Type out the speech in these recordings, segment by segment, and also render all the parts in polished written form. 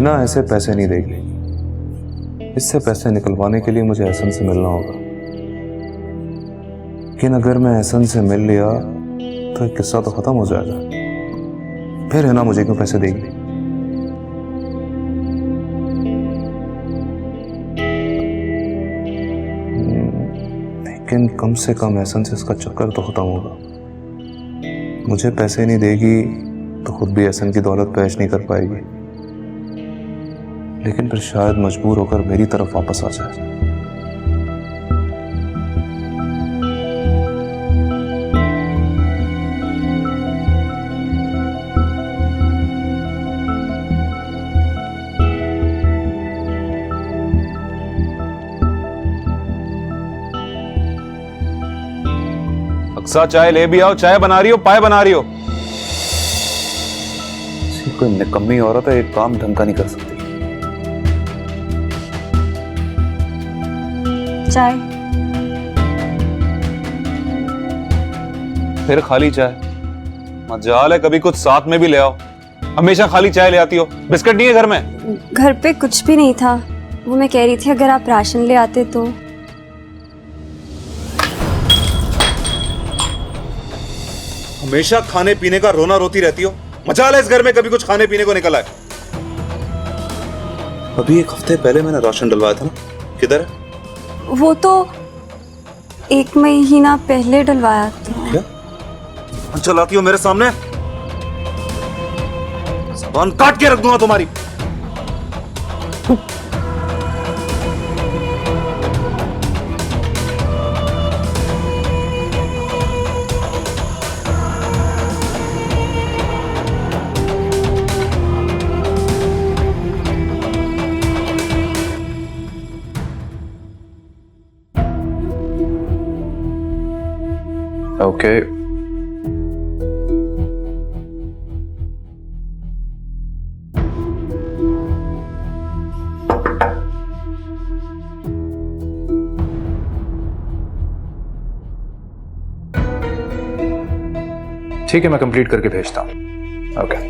बिना ऐसे पैसे नहीं देगी। इससे पैसे निकलवाने के लिए मुझे एहसन से मिलना होगा। लेकिन अगर मैं एहसन से मिल लिया तो किस्सा तो खत्म हो जाएगा। फिर है ना, मुझे क्यों पैसे देगी? लेकिन कम से कम एहसन से इसका चक्कर तो खत्म होगा। मुझे पैसे नहीं देगी तो खुद भी एहसन की दौलत पेश नहीं कर पाएगी, लेकिन फिर शायद मजबूर होकर मेरी तरफ वापस आ जाए। अक्सा चाय ले भी आओ। चाय बना रही हो, पाए बना रही हो? कोई निकम्मी औरत है, एक काम ढंग का नहीं कर सकती। चाय। फिर खाली चाय? मजाल है, कभी कुछ साथ में भी ले आओ। हमेशा खाली चाय ले आती हो। बिस्किट नहीं है घर में? घर पे कुछ भी नहीं था। वो मैं कह रही थी अगर आप राशन ले आते तो। हमेशा खाने पीने का रोना रोती रहती हो। मजाल है इस घर में कभी कुछ खाने पीने को निकला है? अभी एक हफ्ते पहले मैंने राशन डलवाया था ना, किधर है? वो तो 1 महीना पहले डलवाया था। क्या चलाती हो मेरे सामने? ज़बान काट के रख दूंगा तुम्हारी। Okay. ठीक है, मैं कंप्लीट करके भेजता हूँ। ओके।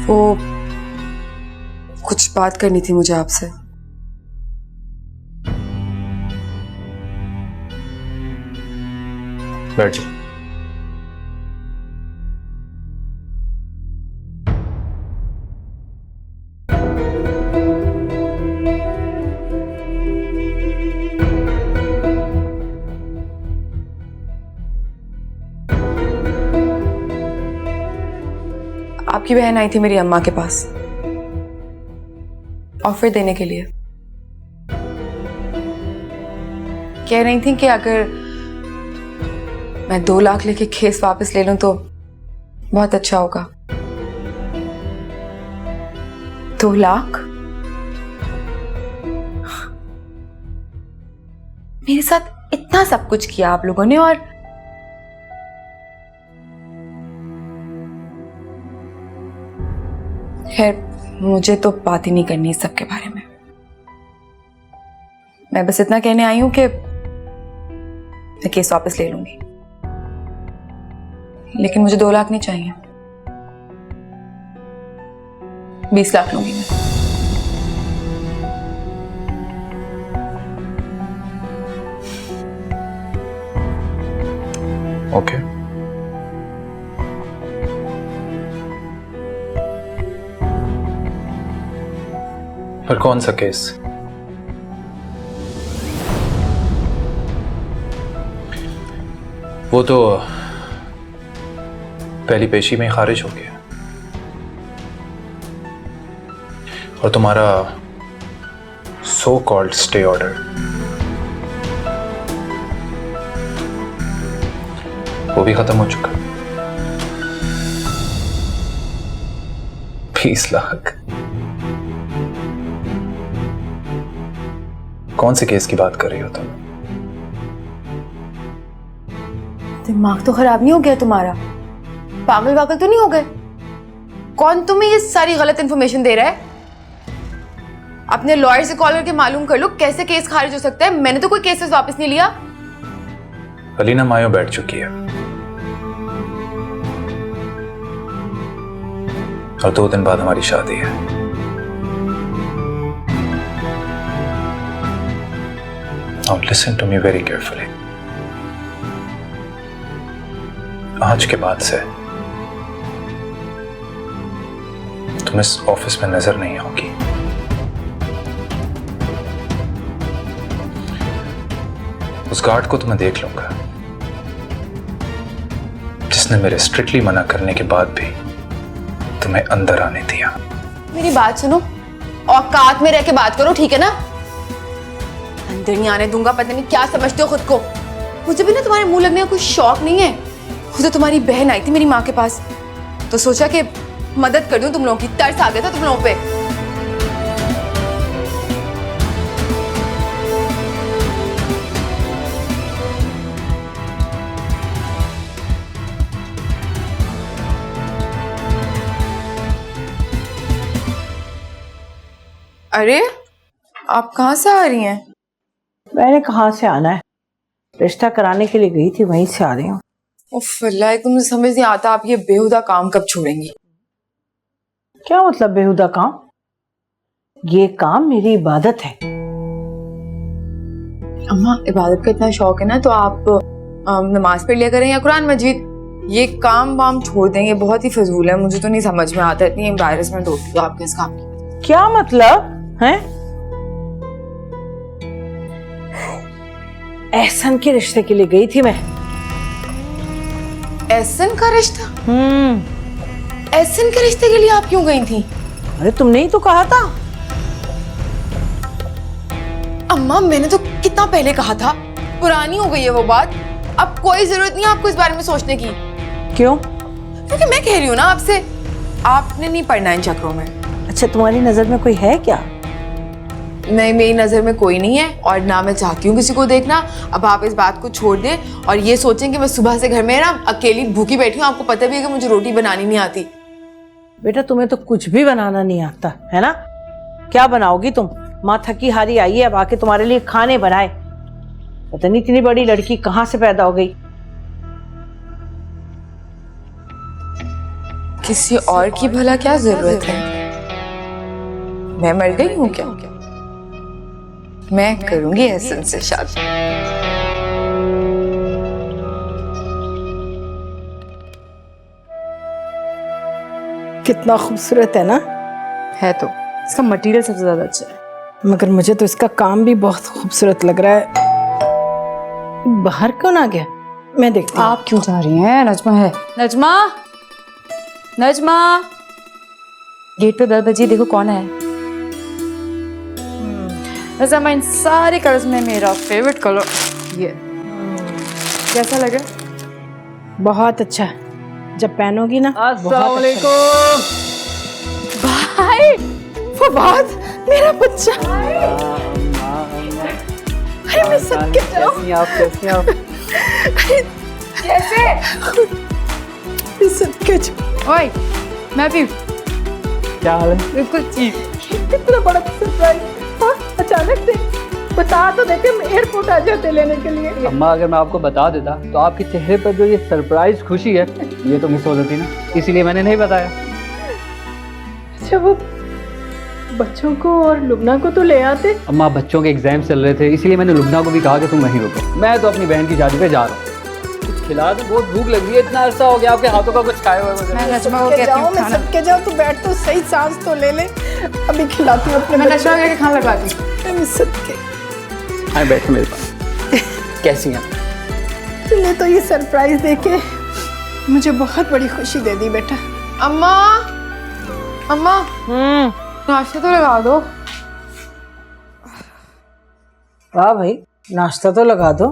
वो कुछ बात करनी थी मुझे आपसे। बैठ जाओ। आपकी बहन आई थी मेरी अम्मा के पास ऑफर देने के लिए। कह रही थी कि अगर मैं 2 लाख लेके केस वापस ले लूं तो बहुत अच्छा होगा। 2 लाख? मेरे साथ इतना सब कुछ किया आप लोगों ने, और खैर मुझे तो बात ही नहीं करनी इस सब के बारे में। मैं बस इतना कहने आई हूं कि मैं केस वापस ले लूंगी, लेकिन मुझे 2 लाख नहीं चाहिए, 20 लाख लूंगी मैं। ओके। पर कौन सा केस? वो तो पहली पेशी में खारिज हो गया, और तुम्हारा सो कॉल्ड स्टे ऑर्डर वो भी खत्म हो चुका। 20 लाख? कौन से केस की बात कर रही हो तुम? दिमाग तो खराब नहीं हो गया तुम्हारा? पागल वागल तो नहीं हो गए? कौन तुम्हें ये सारी गलत इंफॉर्मेशन दे रहा है? अपने लॉयर से कॉल करके मालूम कर लो कैसे केस खारिज हो सकता है। मैंने तो कोई केसेस वापस नहीं लिया। अलीना मायो बैठ चुकी है और 2 दिन बाद हमारी शादी है। Now listen to me very carefully. आज के बाद से तुम इस ऑफिस में नजर नहीं होगी। उस गार्ड को तो मैं देख लूंगा जिसने मेरे स्ट्रिक्टली मना करने के बाद भी तुम्हें अंदर आने दिया। मेरी बात सुनो, औकात में रह के बात करो, ठीक है ना? अंदर नहीं आने दूंगा। पता नहीं क्या समझते हो खुद को। मुझे भी ना तुम्हारे मुंह लगने का कोई शौक नहीं है। खुद तो तुम्हारी बहन आई थी मेरी माँ के पास, तो सोचा कि मदद कर दूं तुम लोगों की। तरस आ गया था तुम लोगों पे। अरे आप कहाँ से आ रही हैं? मैंने कहाँ से आना है, रिश्ता कराने के लिए गई थी, वहीं से आ रही हूँ। उफ अल्लाह, मुझे समझ नहीं आता आप ये बेहुदा काम कब छोड़ेंगी? क्या मतलब बेहुदा काम? ये काम मेरी इबादत है। अम्मा, इबादत का इतना शौक है ना तो आप नमाज पढ़ लिया करें या कुरान मजीद। ये काम वाम छोड़ देंगे, बहुत ही फजूल है। मुझे तो नहीं समझ में आता, इतनी एम्बैरेसमेंट होती है आपके इस काम की। क्या मतलब है? एहसन के रिश्ते के लिए गई थी मैं। एहसन का रिश्ता? एहसन के रिश्ते के लिए आप क्यों गई थी? अरे तुमने ही तो कहा था। अम्मा, मैंने तो कितना पहले कहा था। पुरानी हो गई है वो बात। अब कोई जरूरत नहीं है आपको इस बारे में सोचने की। क्यों? क्योंकि मैं कह रही हूँ ना आपसे, आपने नहीं पढ़ना इन चक्रों में। अच्छा, तुम्हारी नजर में कोई है क्या? नहीं, मेरी नजर में कोई नहीं है और ना मैं चाहती हूँ किसी को देखना। अब आप इस बात को छोड़ दें और ये सोचें कि मैं सुबह से घर में ना अकेली भूखी बैठी हूँ। आपको पता भी है कि मुझे रोटी बनानी नहीं आती। बेटा, तुम्हें तो कुछ भी बनाना नहीं आता है ना? क्या बनाओगी तुम? माँ थकी हारी आई है, अब आके तुम्हारे लिए खाने बनाए। पता नहीं इतनी बड़ी लड़की कहाँ से पैदा हो गई। किसी और की भला क्या जरूरत है? मैं मर गई हूँ क्या? मैं करूंगी एहसन से शादी। कितना खूबसूरत है ना? है तो, इसका मटेरियल सबसे ज्यादा अच्छा है। मगर मुझे तो इसका काम भी बहुत खूबसूरत लग रहा है। बाहर क्यों ना गया? मैं देखती हूँ। आप क्यों जा रही हैं? नजमा है। नजमा, नजमा, गेट पे बेल बजी, देखो कौन है। नजमा, इन सारे कलर्स में मेरा फेवरेट कलर ये। कैसा लगा? बहुत अच्छा। जब पहनोगी ना। अस्सलाम वालेकुम। भाई, फवाद, मेरा बच्चा। अरे मैं सबके जाऊं। कैसी आप? कैसे? मैं सबके जाऊं। ओए, मैं भी क्या हाल है? बिल्कुल ठीक। कितना बड़ा सरप्राइज। अचानक से बता तो देते, हम एयरपोर्ट आ जाते लेने के लिए। अम्मा, अगर मैं आपको बता देता तो आपके चेहरे पर जो ये सरप्राइज खुशी है ये तो मिस हो जाती ना, इसीलिए मैंने नहीं बताया। अच्छा, वो बच्चों को और लुबना को तो ले आते। अम्मा, बच्चों के एग्जाम चल रहे थे, इसीलिए मैंने लुबना को भी कहा कि तुम वहीं रुको। मैं तो अपनी बहन की शादी पे जा रहा हूँ। कुछ खिला दो, बहुत भूख लग रही है। इतना अरसा हो गया आपके हाथों का कुछ खाए हुए मुझे। मैं नजमा को कहती हूँ खाना। सबके जाओ तो बैठ, तो सही सांस तो ले ले। अभी खिलाती हूँ अपने मैं बच्चों नजमा के खाना लगवाती हूँ। को। सबके आए बैठो मेरे पास। कैसी हैं? तुमने तो ये सरप्राइज देके मुझे बहुत बड़ी खुशी दे दी बेटा। अम्मा, अम्मा, नाश्ता तो लगा दो। वाह भाई, नाश्ता तो लगा दो।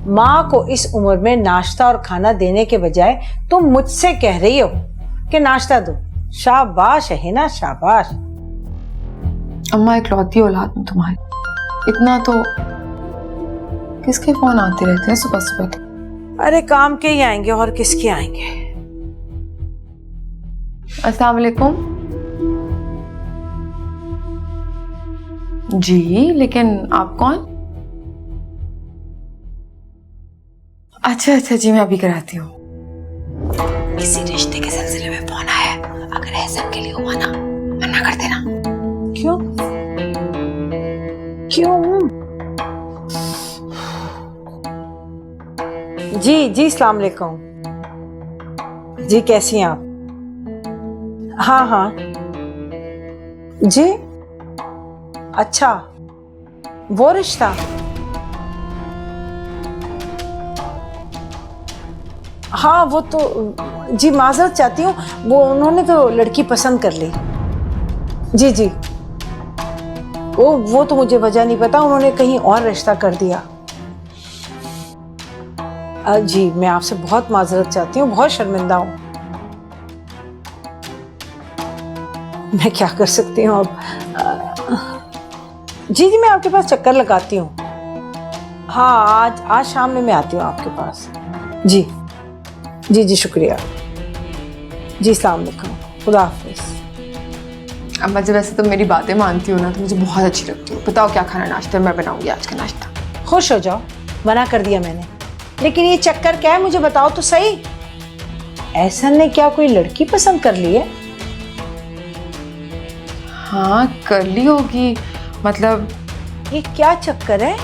माँ को इस उम्र में नाश्ता और खाना देने के बजाय तुम मुझसे कह रही हो कि नाश्ता दो। शाबाश है ना, शाबाश। अम्मा, इकलौती औलाद हूँ तुम्हारी, इतना तो। किसके फोन आते रहते हैं सुबह सुबह? अरे काम के ही आएंगे और किसके आएंगे। अस्सलाम वालेकुम। जी, लेकिन आप कौन? अच्छा अच्छा जी, मैं अभी कराती हूँ। किसी रिश्ते के सिलसिले में फोन आया है, अगर एहसन के लिए हुआ ना मना कर देना। क्यों क्यों? जी अस्सलाम वालेकुम। जी कैसी हैं आप? हाँ हाँ जी। अच्छा, वो रिश्ता। हाँ वो तो जी, माजरत चाहती हूँ, वो उन्होंने तो लड़की पसंद कर ली। जी जी, वो तो मुझे वजह नहीं पता, उन्होंने कहीं और रिश्ता कर दिया। जी मैं आपसे बहुत माजरत चाहती हूँ, बहुत शर्मिंदा हूँ। मैं क्या कर सकती हूँ अब? जी जी, मैं आपके पास चक्कर लगाती हूँ। हाँ आज शाम में मैं आती हूँ आपके पास। जी जी जी, शुक्रिया जी, अस्सलाम वालेकुम, खुदा हाफिज़। अम्मा जी, वैसे तो मेरी बातें मानती हो ना, तो मुझे बहुत अच्छी लगती हो। बताओ क्या खाना नाश्ता, मैं बनाऊंगी आज का नाश्ता। खुश हो जाओ, मना कर दिया मैंने, लेकिन ये चक्कर क्या है मुझे बताओ तो सही। एहसन ने क्या कोई लड़की पसंद कर ली है? हाँ कर ली होगी, मतलब ये क्या चक्कर है?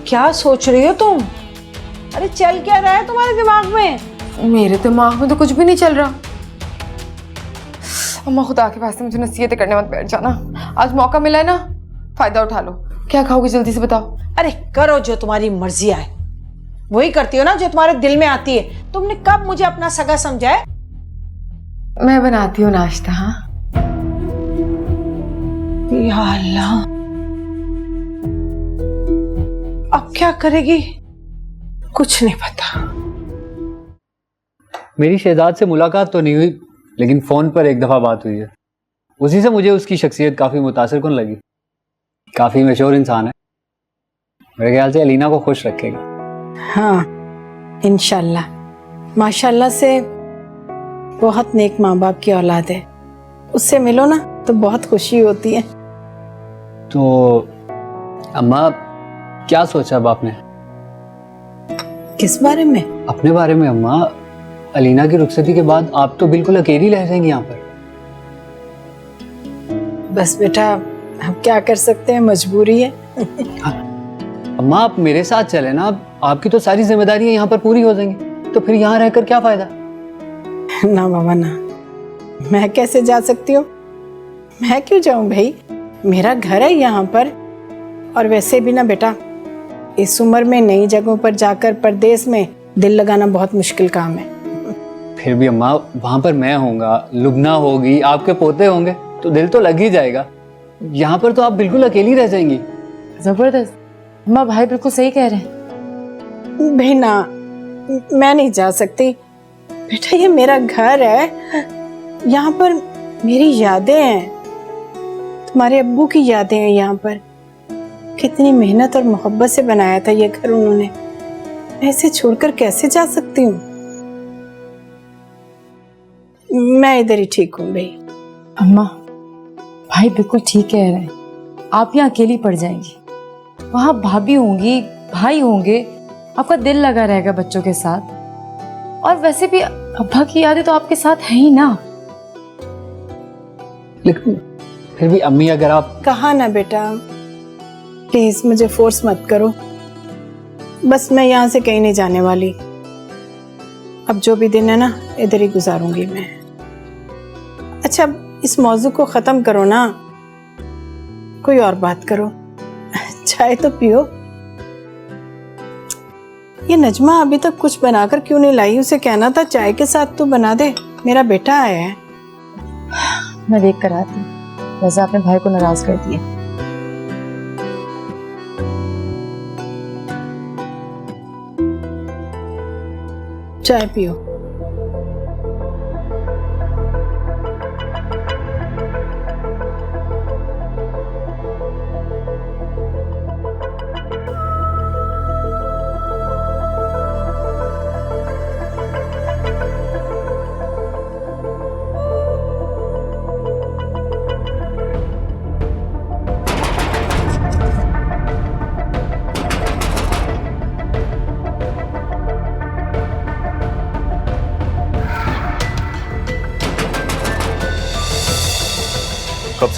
क्या सोच रही हो तुम? अरे चल क्या रहा है तुम्हारे दिमाग में? मेरे दिमाग में तो कुछ भी नहीं चल रहा। अम्मा खुदा के वास्ते मुझे नसीहतें करने मत बैठ जाना, आज मौका मिला है ना, फायदा उठा लो। क्या खाओगी जल्दी से बताओ। अरे करो जो तुम्हारी मर्जी आए, वही करती हो ना जो तुम्हारे दिल में आती है। तुमने कब मुझे अपना सगा समझा है? मैं बनाती हूँ नाश्ता। हाँ या अल्लाह, अब क्या करेगी कुछ नहीं पता। मेरी शहजाद से मुलाकात तो नहीं हुई, लेकिन फ़ोन पर एक दफ़ा बात हुई है। उसी से मुझे उसकी शख्सियत काफ़ी मुतासिर कुन लगी। काफ़ी मशहूर इंसान है, मेरे ख्याल से अलीना को खुश रखेगा। हाँ इंशाल्लाह, माशाल्लाह से बहुत नेक माँ बाप की औलाद है, उससे मिलो ना तो बहुत खुशी होती है। तो अम्मा क्या सोचा अब आपने? किस बारे में? अपने बारे में अम्मा। अलीना की रुखसती के बाद आप तो बिल्कुल अकेली रह जाएंगी यहाँ पर। बस बेटा, हम क्या कर सकते हैं, मजबूरी है। अम्मा आप मेरे साथ चले ना, आपकी तो सारी जिम्मेदारियां यहाँ पर पूरी हो जाएंगी, तो फिर यहाँ रहकर क्या फायदा? ना बाबा ना, मैं कैसे जा सकती हूँ? मैं क्यों जाऊँ भाई, मेरा घर है यहाँ पर। और वैसे भी ना बेटा, इस उम्र में नई जगहों पर जाकर परदेश में दिल लगाना बहुत मुश्किल काम है। फिर भी अम्मा वहाँ पर मैं होऊंगा, लुबना होगी, आपके पोते होंगे, तो दिल तो लग ही जाएगा। यहाँ पर तो आप बिल्कुल अकेली रह जाएंगी। जबरदस्त, अम्मा भाई बिल्कुल सही कह रहे हैं। भाई ना, मैं नहीं जा सकती बेटा, ये मेरा घर है, यहाँ पर मेरी यादें हैं, तुम्हारे अब्बू की यादें हैं। यहाँ पर कितनी मेहनत और मोहब्बत से बनाया था ये घर उन्होंने, मैं इसे छोड़कर कैसे जा सकती हूँ? मैं इधर ही ठीक हूँ भाई। अम्मा भाई बिल्कुल ठीक कह रहे हैं, आप यहाँ अकेली पड़ जाएंगी, वहाँ भाभी होंगी, भाई होंगे, आपका दिल लगा रहेगा बच्चों के साथ। और वैसे भी अब्बा की यादें तो आपके साथ है ही ना। लेकिन फिर भी अम्मी अगर आप... कहा ना बेटा, प्लीज मुझे फोर्स मत करो, बस मैं यहाँ से कहीं नहीं जाने वाली। अब जो भी दिन है ना, इधर ही गुजारूंगी मैं। अच्छा इस मौजू को खत्म करो ना, कोई और बात करो, चाय तो पियो। ये नजमा अभी तक कुछ बनाकर क्यों नहीं लाई? उसे कहना था चाय के साथ तो बना दे, मेरा बेटा आया है। मैं देख कर आती हूँ, वैसे आपने भाई को नाराज कर दिया। चाय पियो।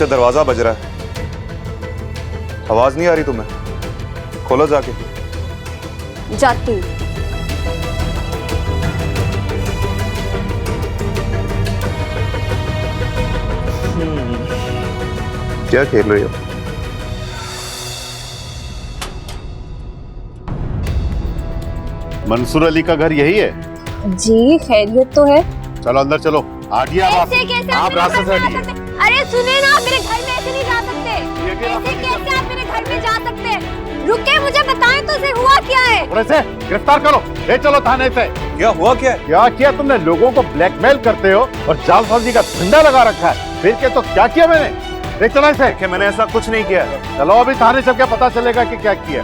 से दरवाजा बज रहा है। आवाज नहीं आ रही तुम्हें? खोलो जाके। जाती हूँ। क्या खेल रही हो? मंसूर अली का घर यही है? जी खैरियत तो है। चलो अंदर चलो। हटिए आप। आप रास्ते से हटिए। अरे सुने ना, मेरे घर में ऐसे नहीं जा सकते। ऐसे कैसे आप मेरे घर में जा सकते? रुके, मुझे बताएं तो सही हुआ क्या है? और ऐसे गिरफ्तार करो, ले चलो थाने से। क्या हुआ क्या है? क्या किया तुमने? लोगों को ब्लैकमेल करते हो और जालसाजी का धंधा लगा रखा है। फिर के तो क्या किया मैंने? ले चलो इसे। कि मैंने ऐसा कुछ नहीं किया। चलो अभी थाने से क्या पता चलेगा कि क्या किया।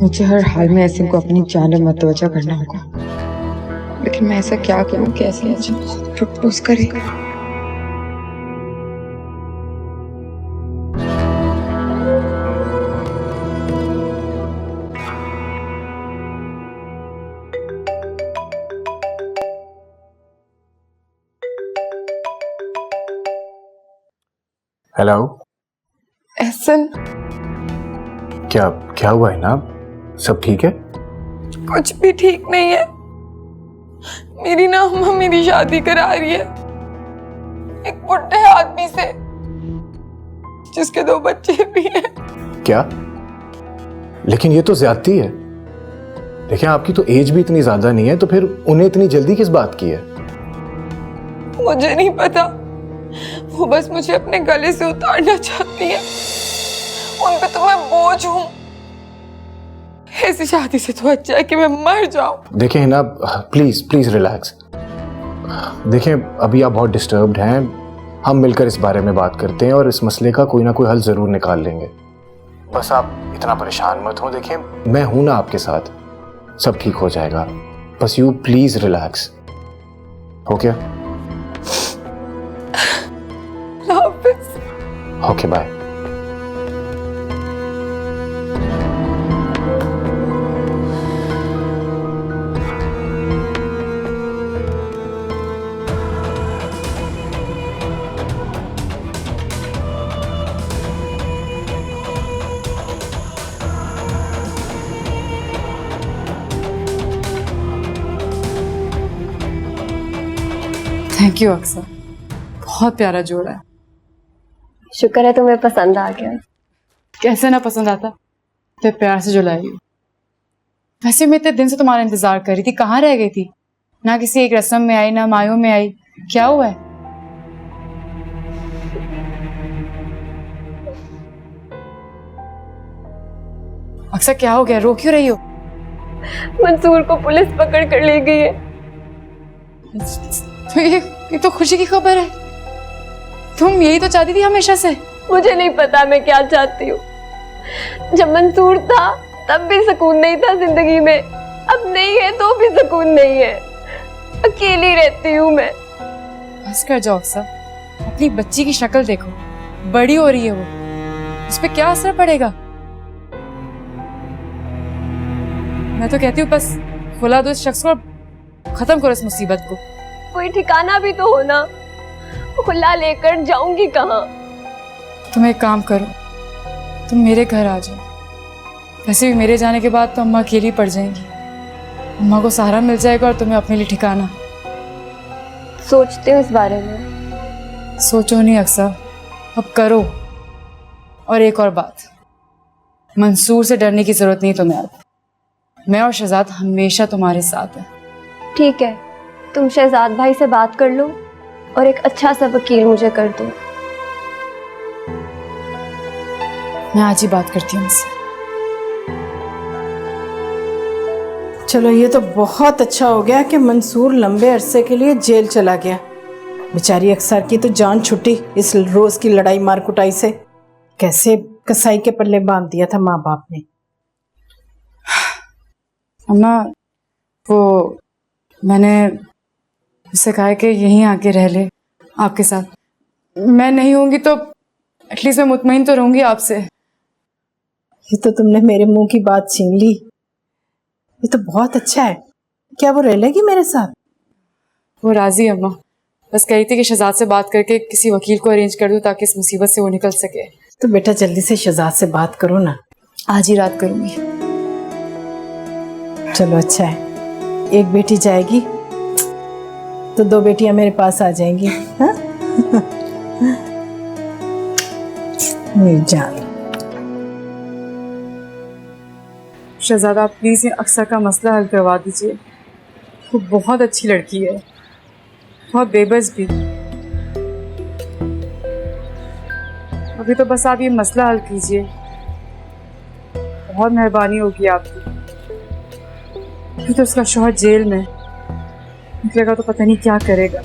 मुझे हर हाल में ऐसे को अपनी जान में मतवजा करना होगा, लेकिन मैं ऐसा क्या करूं? कैसे प्रपोज करे? हेलो। एहसन, क्या क्या हुआ है ना? सब ठीक है? कुछ भी ठीक नहीं है। मेरी ना अम्मा मेरी शादी करा रही है एक बुढ़े आदमी से जिसके 2 बच्चे भी हैं। क्या? लेकिन ये तो ज्यादती है। देखिए आपकी तो एज भी इतनी ज्यादा नहीं है, तो फिर उन्हें इतनी जल्दी किस बात की है? मुझे नहीं पता, वो बस मुझे अपने गले से उतारना चाहती है। उन पे तो मैं बोझ हूँ। ऐसी शादी से तो अच्छा है कि मैं मर जाऊं। देखें ना, प्लीज प्लीज रिलैक्स। देखें अभी आप बहुत डिस्टर्ब्ड हैं। हम मिलकर इस बारे में बात करते हैं और इस मसले का कोई ना कोई हल जरूर निकाल लेंगे। बस आप इतना परेशान मत हो। देखें मैं हूं ना आपके साथ, सब ठीक हो जाएगा। बस you please relax. Okay okay bye. Thank you अक्सर, बहुत प्यारा जोड़ा है। शुक्र है तुम्हें पसंद आ गया। कैसे ना पसंद आता, तो प्यार से जो लाई हो। वैसे मैं इतने दिन से तुम्हारा इंतजार कर रही थी, कहाँ रह गई थी? ना किसी एक रस्म में आई, ना मायों में आई। क्या हुआ है? अक्सर क्या हो गया? रो क्यों रही हो? मंसूर को पुलिस पकड़ कर ले गई है। तो ये तो खुशी की खबर है। तुम यही तो चाहती थी हमेशा से। मुझे नहीं पता मैं क्या चाहती हूँ। जब मंसूर था तब भी सुकून नहीं था जिंदगी में, अब नहीं है तो भी सुकून नहीं है। अकेली रहती हूँ मैं। बस कर जाओ अक्सर, अपनी बच्ची की शक्ल देखो, बड़ी हो रही है वो, उस पर क्या असर पड़ेगा? मैं तो कहती हूँ बस खुला दो इस शख्स को, खत्म करो इस मुसीबत को। कोई ठिकाना भी तो हो ना, खुला लेकर जाऊंगी कहाँ? तुम एक काम करो, तुम मेरे घर आ जाओ। वैसे भी मेरे जाने के बाद तो अम्मा अकेली पड़ जाएंगी। अम्मा को सहारा मिल जाएगा और तुम्हें अपने लिए ठिकाना। सोचते हो इस बारे में? सोचो नहीं अक्सर, अब करो। और एक और बात, मंसूर से डरने की जरूरत नहीं तुम्हें। अब मैं और शहजाद हमेशा तुम्हारे साथ हैं। ठीक है, तुम शहजाद भाई से बात कर लो और एक अच्छा सा वकील मुझे कर दो। मैं आज ही बात करती हूँ उनसे। चलो ये तो बहुत अच्छा हो गया कि मंसूर लंबे अरसे के लिए जेल चला गया। बेचारी अक्सर की तो जान छुट्टी इस रोज की लड़ाई मार कुटाई से। कैसे कसाई के पल्ले बांध दिया था माँ बाप ने। अम्मा, वो मैंने उससे कहा कि यहीं आके रह ले आपके साथ। मैं नहीं होंगी तो एटलीस्ट मैं मुतमईन तो रहूंगी आपसे। ये तो तुमने मेरे मुंह की बात छीन ली। ये तो बहुत अच्छा है। क्या वो रह लेगी मेरे साथ? वो राजी है अम्मा, बस कही थी कि शहजाद से बात करके किसी वकील को अरेंज कर दूं ताकि इस मुसीबत से वो निकल सके। तो बेटा जल्दी से शहजाद से बात करो ना। आज ही रात करूंगी। चलो अच्छा है, एक बेटी जाएगी तो 2 बेटियां मेरे पास आ जाएंगी। हाँ? मेरी जान। शहजादा आप प्लीज ये अक्सर का मसला हल करवा दीजिए। वो बहुत अच्छी लड़की है, बहुत बेबस भी। अभी तो बस आप ये मसला हल कीजिए, बहुत मेहरबानी होगी आपकी। अभी तो उसका शौहर जेल में, निकलेगा तो पता नहीं क्या करेगा।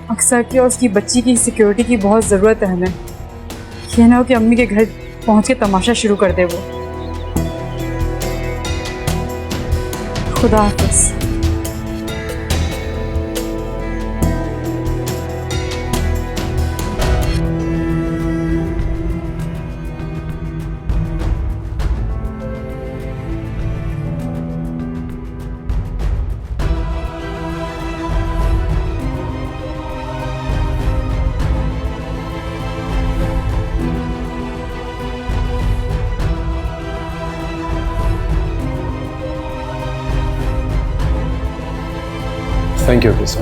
अक्सर की और उसकी बच्ची की सिक्योरिटी की बहुत ज़रूरत है हमें। ये ना हो कि अम्मी के घर पहुंच के तमाशा शुरू कर दे वो। खुदा हाफिज़। Thank you sir.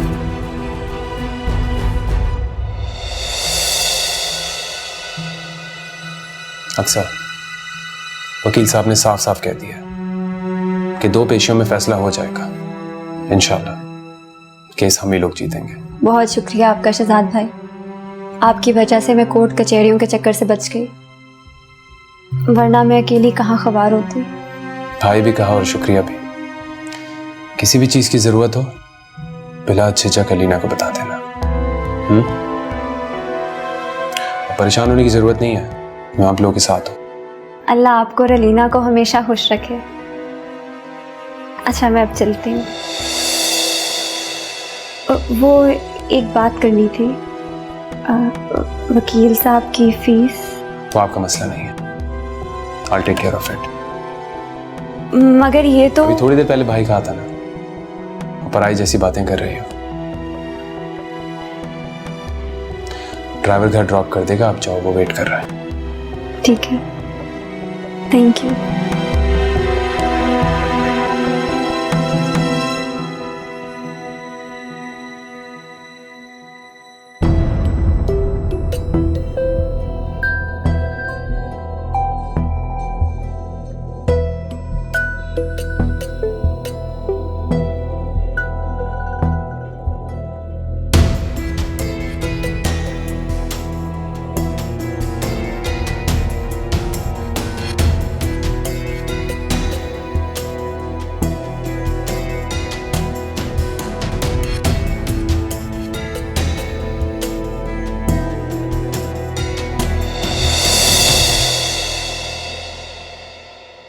अक्सर वकील साहब ने साफ साफ कह दिया कि 2 पेशियों में फैसला हो जाएगा। इंशाल्लाह केस हम ही लोग जीतेंगे। बहुत शुक्रिया आपका शहजाद भाई, आपकी वजह से मैं कोर्ट कचहरियों के चक्कर से बच गई, वरना मैं अकेली कहाँ खबर होती। भाई भी कहा और शुक्रिया भी। किसी भी चीज की जरूरत हो बिला झिझक अलीना को बता देना। परेशान होने की जरूरत नहीं है, मैं आप लोगों के साथ हूँ। अल्लाह आपको और अलीना को हमेशा खुश रखे। अच्छा मैं अब चलती हूँ। वो एक बात करनी थी, वकील साहब की फीस। वो आपका मसला नहीं है, I'll take care of it। मगर ये तो अभी थोड़ी देर पहले भाई कहा था ना, पराई जैसी बातें कर रही हो। ड्राइवर घर ड्रॉप कर देगा, आप जाओ, वो वेट कर रहा है। ठीक है, थैंक यू।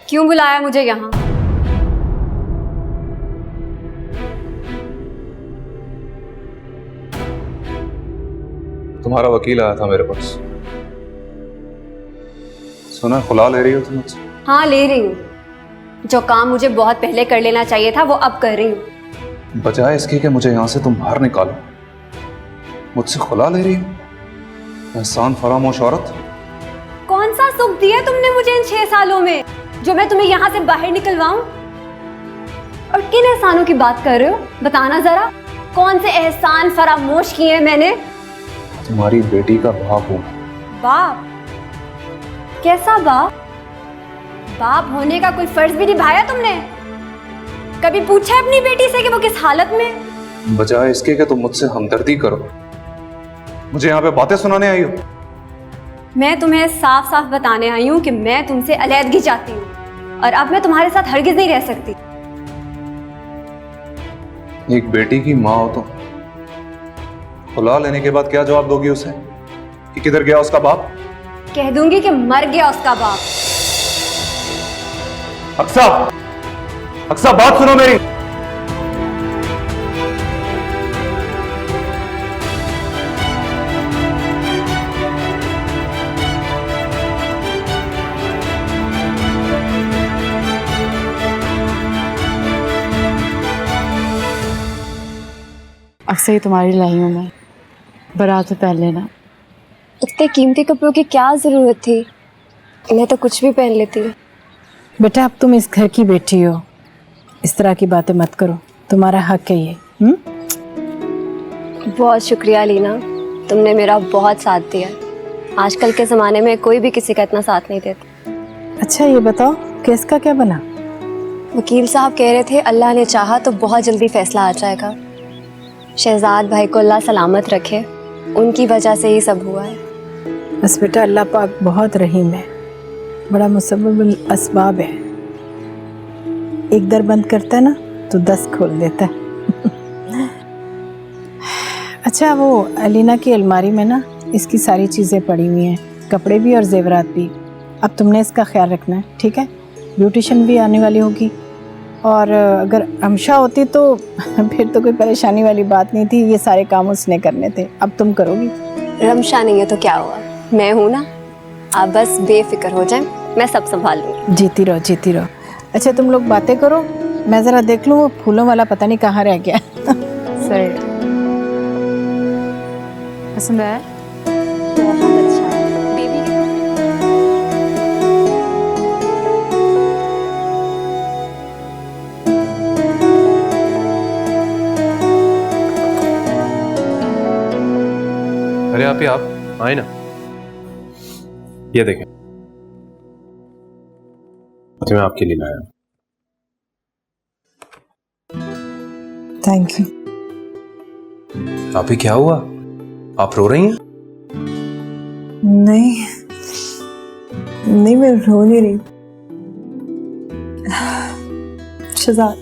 क्यों बुलाया मुझे यहाँ? तुम्हारा वकील आया था मेरे पास। सुना खुला ले रही हो तुम मुझसे? हाँ ले रही हूँ। जो काम मुझे बहुत पहले कर लेना चाहिए था वो अब कर रही हूँ। बजाय इसके कि मुझे यहाँ से तुम बाहर निकालो, मुझसे खुला ले रही हो? एहसान फरामोश औरत। कौन सा सुख दिया तुमने मुझे इन 6 सालों में जो मैं तुम्हें यहाँ से बाहर निकलवाऊं? और किन एहसानों की बात कर रहे हो? बताना जरा, कौन से एहसान फरामोश किए मैंने? तुम्हारी बेटी का बाप हूं। बाप? कैसा बाप? बाप होने का कोई फर्ज भी निभाया तुमने? कभी पूछा अपनी बेटी से कि वो किस हालत में? बजाय इसके कि तुम मुझसे हमदर्दी करो, मुझे यहाँ पे बातें सुनाने आई हो। मैं तुम्हें साफ साफ बताने आई हूँ कि मैं तुमसे अलहदगी चाहती हूँ और अब मैं तुम्हारे साथ हरगिज नहीं रह सकती। एक बेटी की माँ हो तो खुला लेने के बाद क्या जवाब दोगी उसे कि किधर गया उसका बाप? कह दूंगी कि मर गया उसका बाप। अक्सा, अक्सा बात सुनो मेरी। अक्सर ही तुम्हारी लाई हूँ मैं, बारात से पहले ना। इतने कीमती कपड़ों की क्या जरूरत थी, मैं तो कुछ भी पहन लेती हूँ। बेटा अब तुम इस घर की बेटी हो, इस तरह की बातें मत करो, तुम्हारा हक है ये। बहुत शुक्रिया लीना, तुमने मेरा बहुत साथ दिया। आजकल के ज़माने में कोई भी किसी का इतना साथ नहीं देता। अच्छा ये बताओ केस का क्या बना? वकील साहब कह रहे थे अल्लाह ने चाहा तो बहुत जल्दी फैसला आ जाएगा। शहजाद भाई को अल्लाह सलामत रखे, उनकी वजह से ही सब हुआ है। बस बेटा अल्लाह पाक बहुत रहीम है, बड़ा मुसब्बिबुल असबाब है। एक दर बंद करता है ना तो 10 खोल देता है। अच्छा वो अलीना की अलमारी में ना इसकी सारी चीज़ें पड़ी हुई हैं, कपड़े भी और जेवरात भी। अब तुमने इसका ख्याल रखना है, ठीक है? ब्यूटिशियन भी आने वाली होगी, और अगर अमशा होती तो फिर तो कोई परेशानी वाली बात नहीं थी, ये सारे काम उसने करने थे, अब तुम करोगी। रमशा नहीं है तो क्या हुआ, मैं हूँ ना। आप बस बेफिक्र हो जाएं, मैं सब संभाल लूँगी। जीती रहो जीती रहो। अच्छा तुम लोग बातें करो, मैं ज़रा देख लूँ वो फूलों वाला पता नहीं कहाँ रह गया। सही पसंद आया? बहुत अच्छा है। बेबी अरे आप आए ना, ये देखें, तो मैं आपके लिए लाया। Thank you. आप ही क्या हुआ, आप रो रही हैं? नहीं नहीं, मैं रो नहीं रही। Shahzad,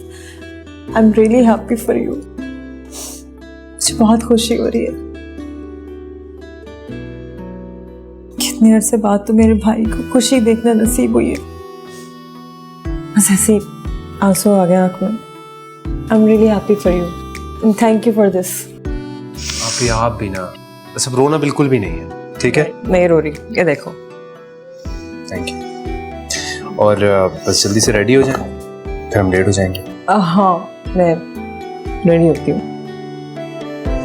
I am really happy for you. मुझे बहुत खुशी हो रही है। कितने अरसे बाद तो मेरे भाई को खुशी देखना नसीब हुई है। बस ऐसे आंसू आ गया आंख में। आई am really happy for you and thank you for this. आप भी ना, सब रोना बिल्कुल भी नहीं है, ठीक है? नहीं रो रही, ये देखो। Thank you. और बस जल्दी से रेडी हो जाए, फिर हम लेट हो जाएंगे। हाँ मैं रेडी होती हूँ।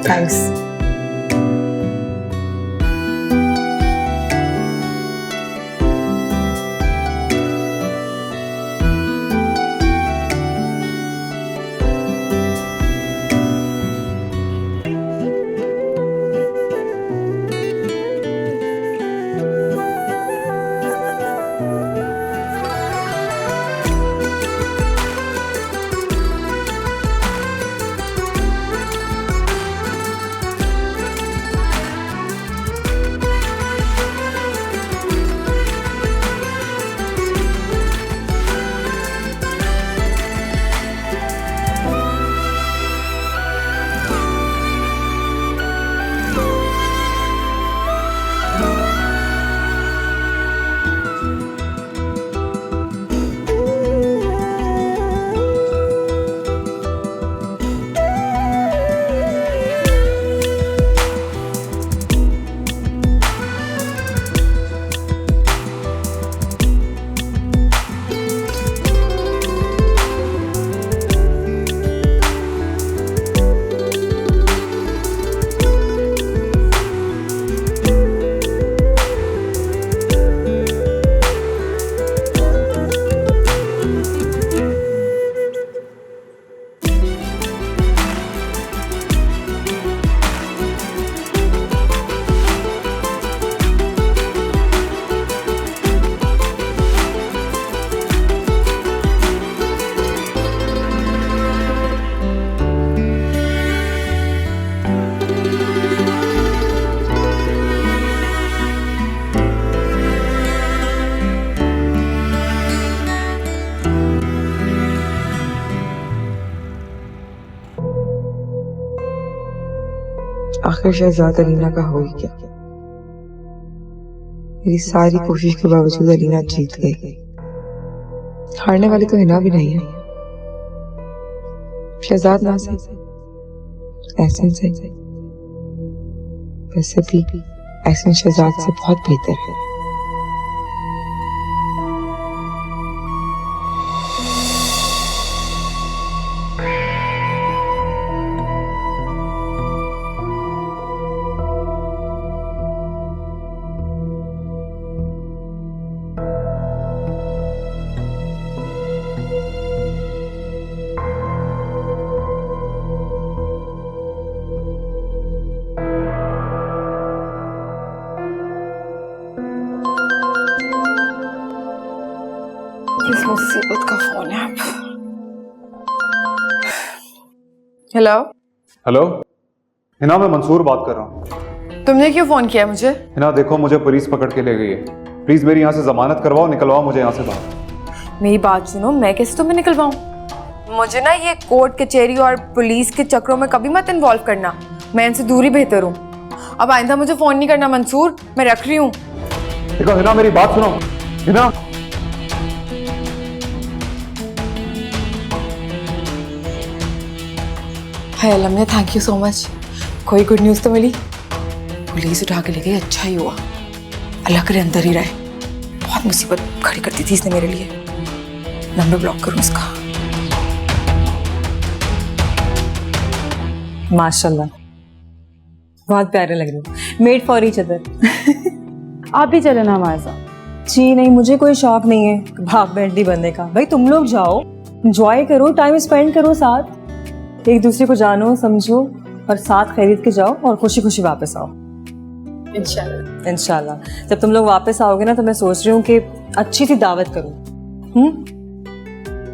थैंक्स। आखिर शहजाद अलीना का हो ही क्या? मेरी सारी कोशिश के बावजूद अलीना जीत गई। हारने वाली तो हिना भी नहीं है। शहजाद ना सही, एहसन सही, वैसे भी एहसन शहजाद से बहुत बेहतर है। मुसीबत का फोन है अब। हेलो हेलो हिना, मैं मंसूर बात कर रहा हूँ। तुमने क्यों फोन किया मुझे? हिना देखो, मुझे पुलिस पकड़ के ले गई है। प्लीज मेरी यहाँ से जमानत करवाओ, निकलवाओ मुझे यहाँ से बाहर। मेरी बात सुनो, मैं कैसे तुम्हें निकलवाऊं? मुझे ना ये कोर्ट कचहरी और पुलिस के चक्रों में कभी मत इन्वॉल्व करना। मैं इनसे दूरी बेहतर हूँ। अब आइंदा मुझे फोन नहीं करना मंसूर, मैं रख रही हूँ। देखो हिना, मेरी बात सुनो। हिना, हाय अल्लाह ने, थैंक यू सो मच। कोई गुड न्यूज़ तो मिली? पुलिस उठा के ले गई, अच्छा ही हुआ। अल्लाह करे अंदर ही रहे। बहुत मुसीबत खड़ी कर दी थी इसने मेरे लिए। नंबर ब्लॉक करूँ इसका। माशाल्लाह, बहुत प्यारे लग रहे हो। Made for each other. आप भी चले ना हमारे साथ। जी नहीं, मुझे कोई शौक नहीं है भाग बैठी बनने का। भाई तुम लोग जाओ, एंजॉय करो, टाइम स्पेंड करो साथ, एक दूसरे को जानो समझो और साथ खरीद के जाओ और खुशी खुशी वापस आओ। इंशाल्लाह। इंशाल्लाह जब तुम लोग वापस आओगे ना तो मैं सोच रही हूँ कि अच्छी सी दावत करूँ।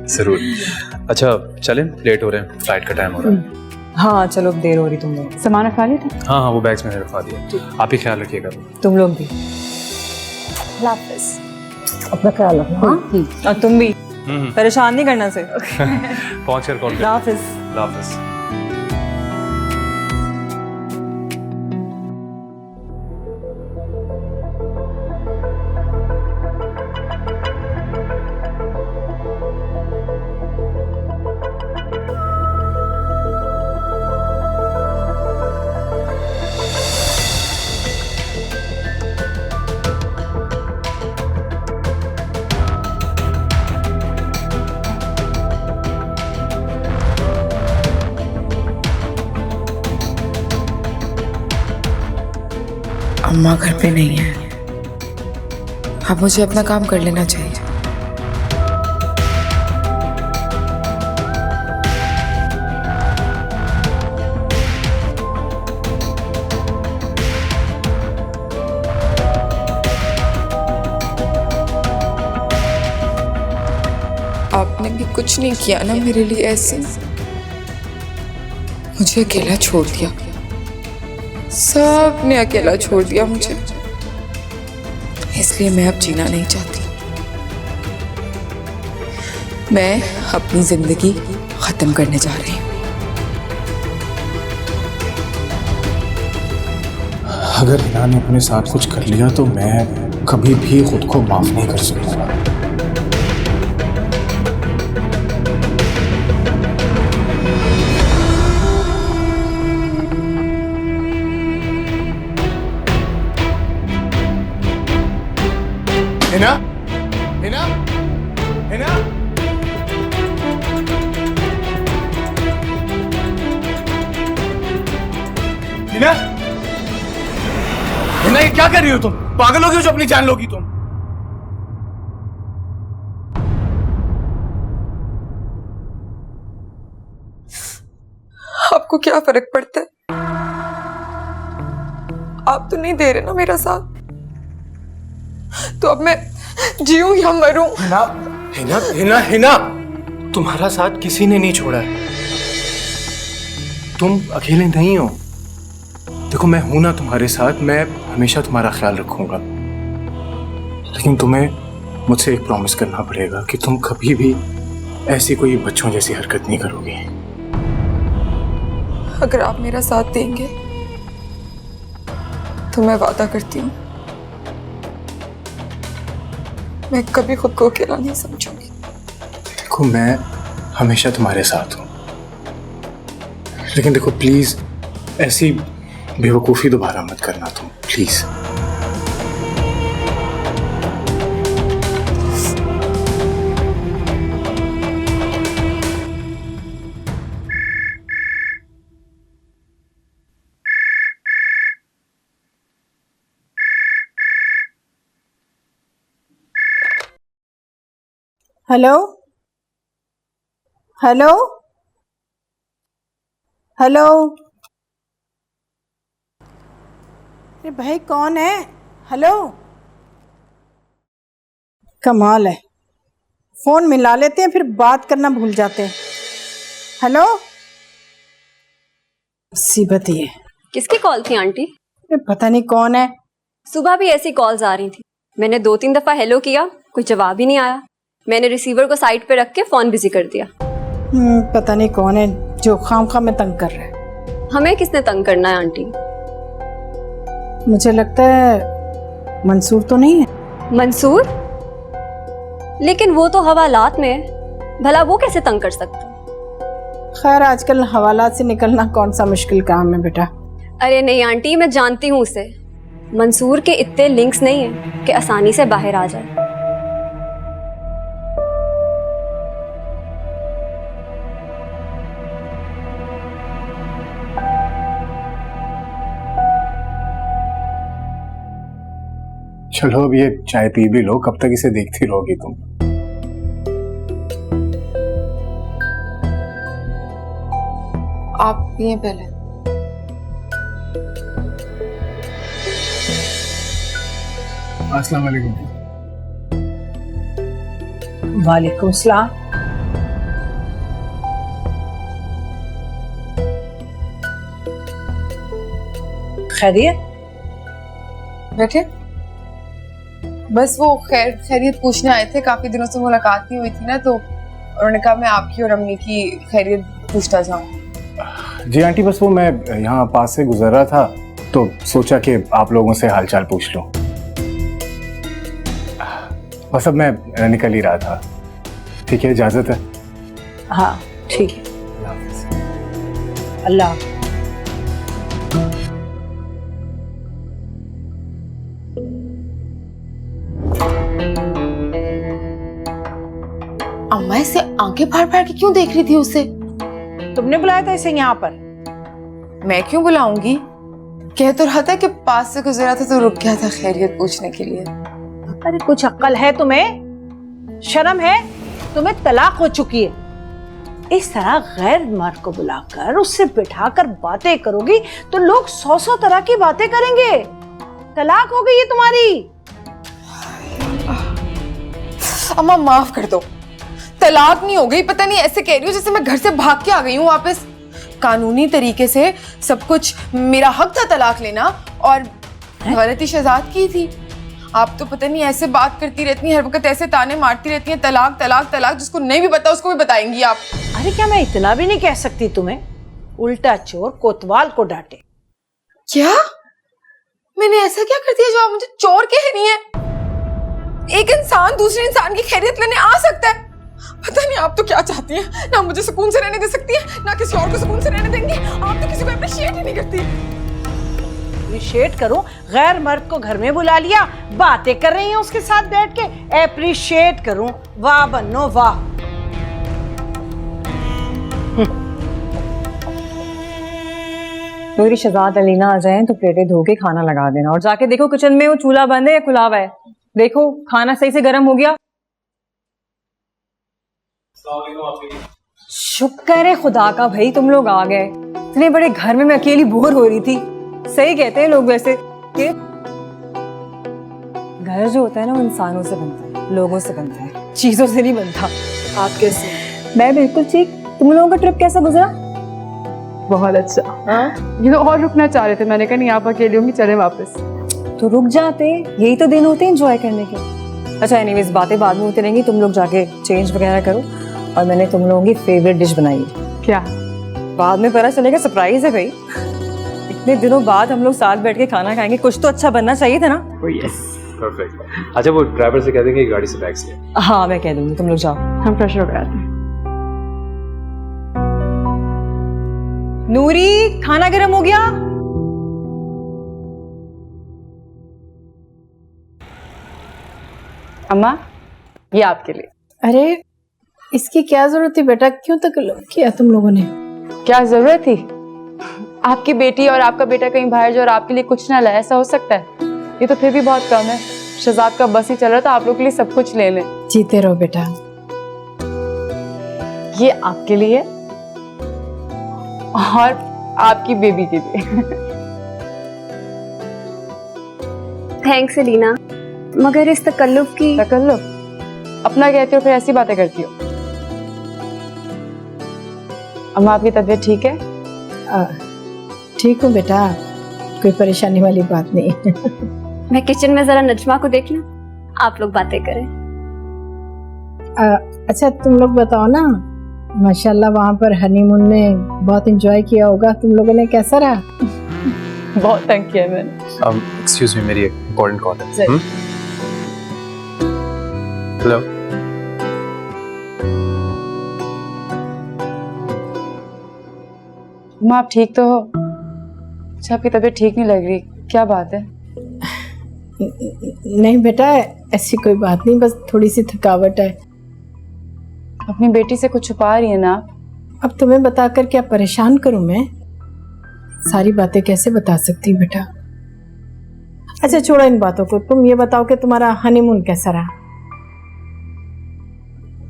जरूर। अच्छा चलें, लेट हो रहे हैं, फ्लाइट का टाइम हो रहा है। हाँ चलो, अब देर हो रही तुम लोग। सामान रखा लिया था? हाँ हाँ, वो बैग्स मैंने रखवा दिया। आप ही ख्याल रखिएगा। तुम लोग भी अपना ख्याल रखना। और तुम भी परेशान नहीं करना से। पहुंच कर कॉल। हाफिज। हाफिज। अम्मा घर पे नहीं है। अब मुझे अपना काम कर लेना चाहिए। आपने भी कुछ नहीं किया ना मेरे लिए ऐसे। मुझे अकेला छोड़ दिया, सबने अकेला छोड़ दिया मुझे। इसलिए मैं अब जीना नहीं चाहती। मैं अपनी जिंदगी खत्म करने जा रही हूँ। अगर हिना ने अपने साथ कुछ कर लिया तो मैं कभी भी खुद को माफ नहीं कर सकूंगा। हिना, हिना, हिना, हिना, हिना, ये क्या कर रही हो तुम? पागल हो गई हो जो अपनी जान लोगी तुम? आपको क्या फर्क पड़ता है? आप तो नहीं दे रहे ना मेरा साथ, तो अब मैं जीऊं या मरूं? हिना, हिना, हिना, हिना, तुम्हारा साथ किसी ने नहीं छोड़ा है। तुम अकेले नहीं हो। देखो मैं हूं ना तुम्हारे साथ, मैं हमेशा तुम्हारा ख्याल रखूंगा। लेकिन तुम्हें मुझसे एक प्रॉमिस करना पड़ेगा कि तुम कभी भी ऐसी कोई बच्चों जैसी हरकत नहीं करोगे। अगर आप मेरा साथ देंगे तो मैं वादा करती हूँ मैं कभी खुद को अकेला नहीं समझूंगी। देखो मैं हमेशा तुम्हारे साथ हूं, लेकिन देखो प्लीज ऐसी बेवकूफ़ी दोबारा मत करना तुम, प्लीज। हेलो हेलो हेलो, अरे भाई कौन है? हेलो, कमाल है, फोन मिला लेते हैं, फिर बात करना भूल जाते हैं। हेलो, मुसीबत ये। किसकी कॉल थी आंटी? ये पता नहीं कौन है। सुबह भी ऐसी कॉल्स आ रही थी। मैंने 2-3 दफा हेलो किया, कोई जवाब ही नहीं आया। मैंने रिसीवर को साइड पे रख के फोन बिजी कर दिया। पता नहीं कौन है जो खामखा में तंग कर रहा है। हमें किसने तंग करना है आंटी? मुझे लगता है मंसूर तो नहीं है। मंसूर? लेकिन वो तो हवालात में है, भला वो कैसे तंग कर सकता? खैर, आजकल हवालात से निकलना कौन सा मुश्किल काम है बेटा। अरे नहीं आंटी, मैं जानती हूँ उसे। मंसूर के इतने लिंक्स नहीं है कि आसानी से बाहर आ जाए। चलो अब ये चाय पी भी लो, कब तक इसे देखती रहोगी तुम? आप पिए पहले। अस्सलाम वालेकुम। वालेकुम सलाम। खैरियत? बैठे। बस वो खैरियत पूछने आए थे, काफी दिनों से मुलाकात नहीं हुई थी ना, तो उन्होंने कहा मैं आपकी और अम्मी की खैरियत पूछता जाऊं। जी आंटी, बस वो मैं यहाँ पास से गुजर रहा था तो सोचा कि आप लोगों से हालचाल पूछ लूं। बस अब मैं निकल ही रहा था। ठीक है, इजाजत है? हाँ ठीक है, अल्लाह। अम्मा इसे आंखें फाड़ फाड़ के क्यों देख रही थी उसे? तुमने बुलाया था इसे यहाँ पर? मैं क्यों बुलाऊंगी? कह तो रहा था कि पास से गुजरा था तो रुक गया था खैरियत पूछने के लिए। अरे कुछ अक्ल है तुम्हें? शर्म है? तुम्हें तलाक हो चुकी है। इस तरह गैर मर्द को बुलाकर उससे बिठाकर बातें करोगी तो लोग 100 तरह की बातें करेंगे। तलाक हो गई है तुम्हारी। अम्मा माफ कर दो, तलाक नहीं हो गई। पता नहीं ऐसे कह रही हो जैसे मैं घर से भाग के आ गई हूँ वापस। कानूनी तरीके से सब कुछ मेरा हक था तलाक लेना, और गलती शहजाद की थी। आप तो पता नहीं ऐसे बात करती रहती हैं, हर वक्त ऐसे ताने मारती रहती हैं, तलाक तलाक तलाक। जिसको नहीं भी पता उसको भी बताएंगी आप। अरे क्या मैं इतना भी नहीं कह सकती तुम्हें? उल्टा चोर कोतवाल को डांटे। क्या मैंने ऐसा क्या कर दिया जो आप मुझे चोर कह रही हैं? एक इंसान दूसरे इंसान की खैरियत लेने आ सकता है? पता नहीं आप तो क्या चाहती हैं। ना मुझे सुकून से रहने दे सकती हैं, ना किसी और को सुकून से रहने देंगी। आप तो किसी को अप्रिशिएट ही नहीं करती। अप्रिशिएट करूं? गैर मर्द को घर में बुला लिया, बातें कर रही हैं उसके साथ बैठ के। अप्रिशिएट करूं? वाह बन्नो वाह। मेरी शहजाद अलीना आ जाए तो प्लेटें धो के खाना लगा देना, और जाके देखो किचन में वो चूल्हा बंद है या खुला हुआ है। देखो खाना सही से गर्म हो गया। शुक्र है खुदा का भाई तुम लोग आ गए। इतने बड़े घर में मैं अकेली बोर हो रही थी। सही कहते हैं लोग वैसे कि घर जो होता है ना वो इंसानों से बनता है, लोगों से बनता है, चीजों से नहीं बनता। आप कैसे? मैं बिल्कुल ठीक। तुम लोगों का ट्रिप कैसा गुजरा? बहुत अच्छा। ये तो और रुकना चाह रहे थे, मैंने कहा नहीं आप अकेली होंगी, चले वापस। तो रुक जाते, यही तो दिन होते हैं एंजॉय करने के। अच्छा एनीवेज बातें बाद में होती रहेंगी, तुम लोग जाके चेंज वगैरह करो। और मैंने तुम लोगों की फेवरेट डिश बनाई है। क्या? बाद में पता चलेगा, सरप्राइज है भाई। इतने दिनों बाद हम लोग साथ बैठ के खाना खाएंगे, कुछ तो अच्छा बनना चाहिए था ना। Yes perfect. अच्छा वो ड्राइवर से कह देंगे कि गाड़ी से बैग्स ले। हाँ मैं कह दूंगी, तुम लोग जाओ। हम फ्रेश हो गए। नूरी खाना गर्म हो गया? अम्मा ये आपके लिए। अरे इसकी क्या जरूरत थी बेटा? क्यों तकल्लुफ किया तुम लोगों ने? क्या जरूरत थी? आपकी बेटी और आपका बेटा कहीं बाहर जो और आपके लिए कुछ ना लाए, ऐसा हो सकता है? ये तो फिर भी बहुत कम है। शहजाद का बस ही चल रहा था, आप लोग के लिए सब कुछ ले लें। जीते रहो बेटा। ये आपके लिए और आपकी बेबी के लिए। थैंक्स एलिना, मगर इस तकल्लुफ की। तकल्लुफ? अपना कहती हो फिर ऐसी बातें करती हो। अम्मा आपकी तबीयत ठीक है? ठीक हूँ बेटा, कोई परेशानी वाली बात नहीं। मैं किचन में जरा नजमा को देख लूं, आप लोग बातें करें। अच्छा तुम लोग बताओ ना, माशाल्लाह वहाँ पर हनीमून में बहुत एंजॉय किया होगा तुम लोगों ने, कैसा रहा? बहुत तंग किया मैंने। एक्सक्यूज मी, मेरी एक इम्पोर्टेंट कॉल है। हेलो। अम्मा आप ठीक तो हो? अच्छा आपकी तबीयत ठीक नहीं लग रही, क्या बात है? नहीं बेटा ऐसी कोई बात नहीं, बस थोड़ी सी थकावट है। अपनी बेटी से कुछ छुपा रही है ना आप? अब तुम्हें बताकर क्या परेशान करूं मैं? सारी बातें कैसे बता सकती हूँ बेटा। अच्छा छोड़ो इन बातों को, तुम ये बताओ कि तुम्हारा हनीमून कैसा रहा?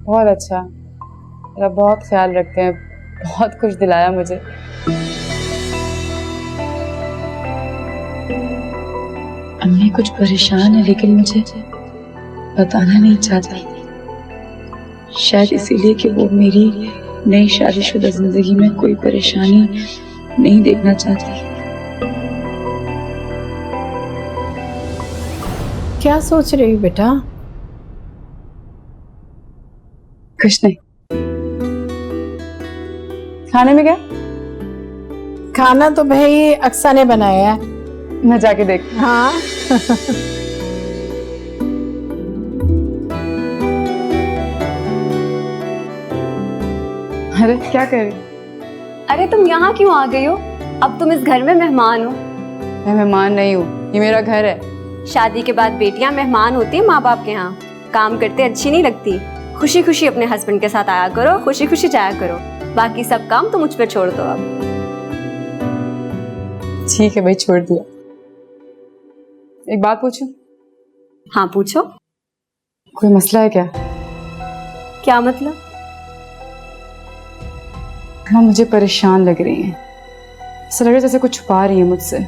बहुत अच्छा, मेरा बहुत ख्याल रखते हैं, बहुत खुश दिलाया मुझे। अम्मी कुछ परेशान है लेकिन मुझे बताना नहीं चाहती, शायद इसीलिए कि वो मेरी नई शादीशुदा जिंदगी में कोई परेशानी नहीं देखना चाहती। क्या सोच रही हो बेटा? कुछ नहीं। खाने में क्या? खाना तो भाई अक्सा ने बनाया है। मैं जाके देखती हूँ। हाँ। अरे क्या कर रही? अरे तुम यहाँ क्यों आ गई हो? अब तुम इस घर में मेहमान हो। मैं मेहमान नहीं हूँ, ये मेरा घर है। शादी के बाद बेटियां मेहमान होती है माँ बाप के यहाँ, काम करते अच्छी नहीं लगती। खुशी खुशी अपने हस्बैंड के साथ आया करो, खुशी खुशी जाया करो, बाकी सब काम तो मुझ पे छोड़ दो अब। ठीक है भाई, छोड़ दिया। एक बात पूछूं? हाँ पूछो। कोई मसला है क्या? क्या मतलब? माँ मुझे परेशान लग रही हैं, ऐसा लग रहा है जैसे कुछ छुपा रही है मुझसे।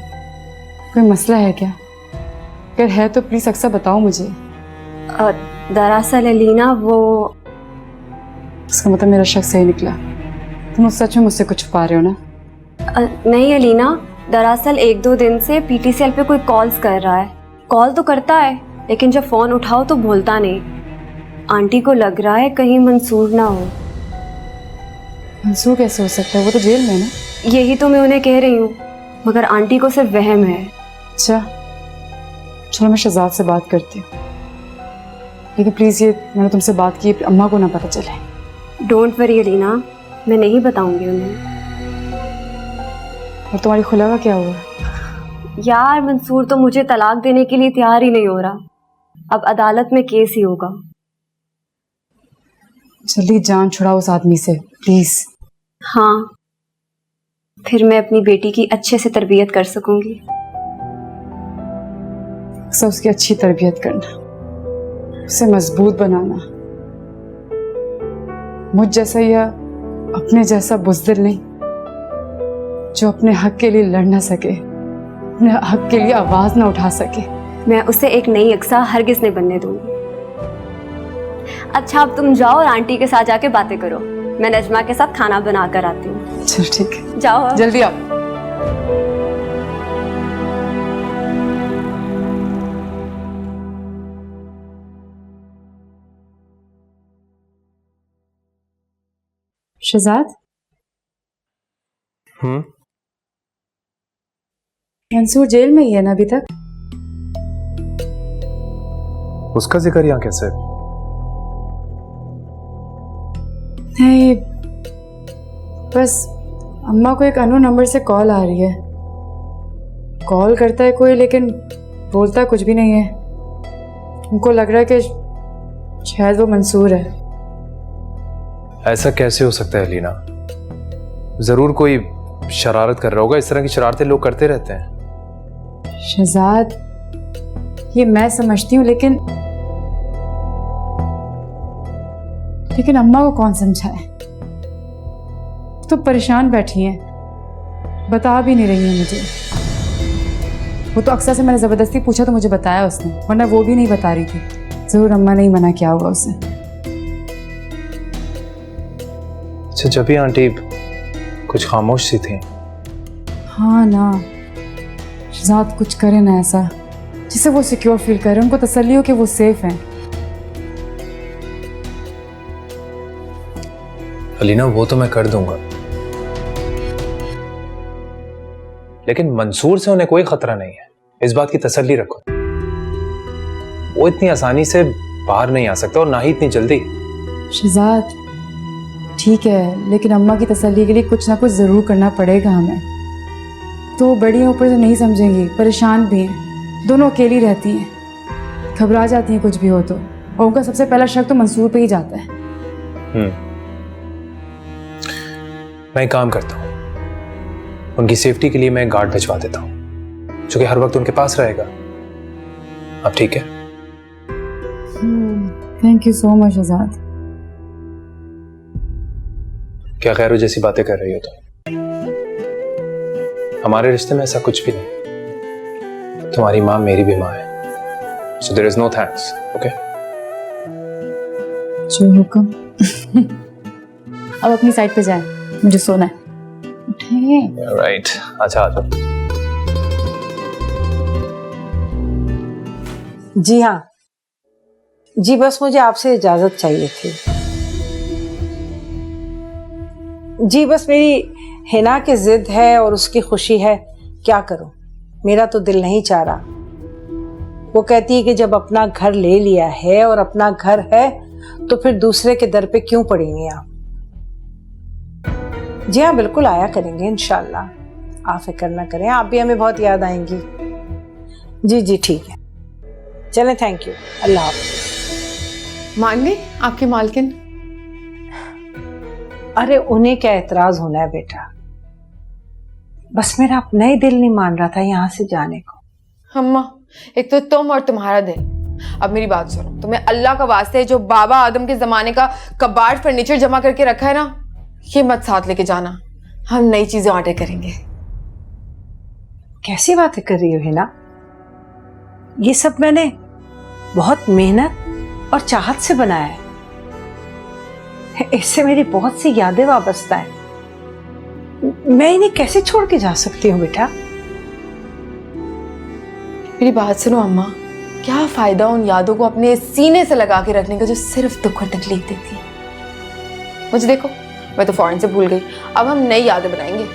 कोई मसला है क्या? अगर है तो प्लीज अक्सर बताओ मुझे। दरअसल एलिना वो, इसका मतलब मेरा शक सही निकला, तुम सच में मुझसे कुछ छुपा रहे हो ना? नहीं एलिना, दरअसल 1-2 दिन से पीटीसीएल पे कोई कॉल्स कर रहा है। कॉल तो करता है लेकिन जब फोन उठाओ तो बोलता नहीं। आंटी को लग रहा है कहीं मंसूर ना हो। मंसूर कैसे हो सकता है, वो तो जेल में है ना? यही तो मैं उन्हें कह रही हूँ, मगर आंटी को सिर्फ वहम है। अच्छा चलो मैं शहजाद से बात करती हूँ, लेकिन प्लीज ये मैंने तुमसे बात की अम्मा को ना पता चले। डोंट वरी एलिना, मैं नहीं बताऊंगी उन्हें। और तुम्हारी खुला का क्या हुआ? यार मंसूर तो मुझे तलाक देने के लिए तैयार ही नहीं हो रहा, अब अदालत में केस ही होगा। जल्दी जान छुड़ाओ उस आदमी से प्लीज। हाँ, फिर मैं अपनी बेटी की अच्छे से तरबियत कर सकूंगी। सब उसकी अच्छी तरबियत करना, उसे मजबूत बनाना। मुझ जैसा या अपने जैसा बुज़दिल नहीं, जो अपने हक के लिए लड़ ना सके, अपने हक के लिए आवाज ना उठा सके। मैं उसे एक नई अक्सा हरगिज नहीं बनने दूंगी। अच्छा अब तुम जाओ और आंटी के साथ जाके बातें करो, मैं नजमा के साथ खाना बना कर आती हूँ। चल ठीक है, जाओ अब। जल्दी आओ। शहजाद, मंसूर जेल में ही है ना अभी तक? उसका जिक्र यहाँ कैसे? नहीं, बस अम्मा को एक अननोन नंबर से कॉल आ रही है। कॉल करता है कोई लेकिन बोलता कुछ भी नहीं है। उनको लग रहा है कि शायद वो मंसूर है। ऐसा कैसे हो सकता है लीना? जरूर कोई शरारत कर रहा होगा, इस तरह की शरारतें लोग करते रहते हैं। शहजाद, ये मैं समझती हूँ लेकिन अम्मा को कौन समझाए? तो परेशान बैठी हैं, बता भी नहीं रही है मुझे। वो तो अक्सर से मैंने जबरदस्ती पूछा तो मुझे बताया उसने, वरना वो भी नहीं बता रही थी। जरूर अम्मा ने ही मना किया होगा उसे। अच्छा, जब भी आंटी कुछ खामोश सी थी। हाँ ना, शहजाद कुछ करे ना ऐसा जिससे वो सिक्योर फील करे, उनको तसल्ली हो कि वो सेफ हैं। अलीना, वो तो मैं कर दूंगा, लेकिन मंसूर से उन्हें कोई खतरा नहीं है, इस बात की तसल्ली रखो। वो इतनी आसानी से बाहर नहीं आ सकता और ना ही इतनी जल्दी। शहजाद ठीक है, लेकिन अम्मा की तसल्ली के लिए कुछ ना कुछ जरूर करना पड़ेगा हमें। तो बड़ी हैं, ऊपर से नहीं समझेंगी, परेशान भी हैं, दोनों अकेली रहती हैं, घबरा जाती हैं कुछ भी हो तो, और उनका सबसे पहला शक तो मंसूर पे ही जाता है। मैं एक काम करता हूँ, उनकी सेफ्टी के लिए मैं एक गार्ड भिजवा देता हूँ जो कि हर वक्त उनके पास रहेगा। अब ठीक है? Thank you so much Shahzad. क्या गैरों जैसी बातें कर रही हो तुम? हमारे रिश्ते में ऐसा कुछ भी नहीं। तुम्हारी माँ मेरी भी माँ है, so there is no thanks. Okay, जो हुक्म। अब अपनी साइड पे जाए, मुझे सोना है। राइट, अच्छा आ जाओ। जी हाँ जी, बस मुझे आपसे इजाजत चाहिए थी। जी बस मेरी हिना की जिद है और उसकी खुशी है, क्या करूं, मेरा तो दिल नहीं चाह रहा। वो कहती है कि जब अपना घर ले लिया है और अपना घर है तो फिर दूसरे के दर पे क्यों पड़ेंगे आप। जी हाँ, बिल्कुल आया करेंगे इंशाल्लाह, आप फिक्र ना करें, आप भी हमें बहुत याद आएंगी। जी जी ठीक है, चलें, थैंक यू, अल्लाह हाफ़िज़। मान गई आपकी मालकिन? अरे उन्हें क्या एतराज होना है बेटा, बस मेरा अपना ही दिल नहीं मान रहा था यहाँ से जाने को। अम्मा, एक तो तुम और तुम्हारा दिल। अब मेरी बात सुनो, तुम्हें अल्लाह का वास्ते जो बाबा आदम के जमाने का कबाड़ फर्नीचर जमा करके रखा है ना, ये मत साथ लेके जाना, हम नई चीजें ऑर्डर करेंगे। कैसी बातें कर रही हो हिना, ये सब मैंने बहुत मेहनत और चाहत से बनाया है, इससे मेरी बहुत सी यादें वाबस्ता है, मैं इन्हें कैसे छोड़ के जा सकती हूँ बेटा। मेरी बात सुनो अम्मा, क्या फायदा उन यादों को अपने सीने से लगा के रखने का जो सिर्फ दुख और तकलीफ देती है। मुझे देखो, मैं तो फौरन से भूल गई, अब हम नई यादें बनाएंगे।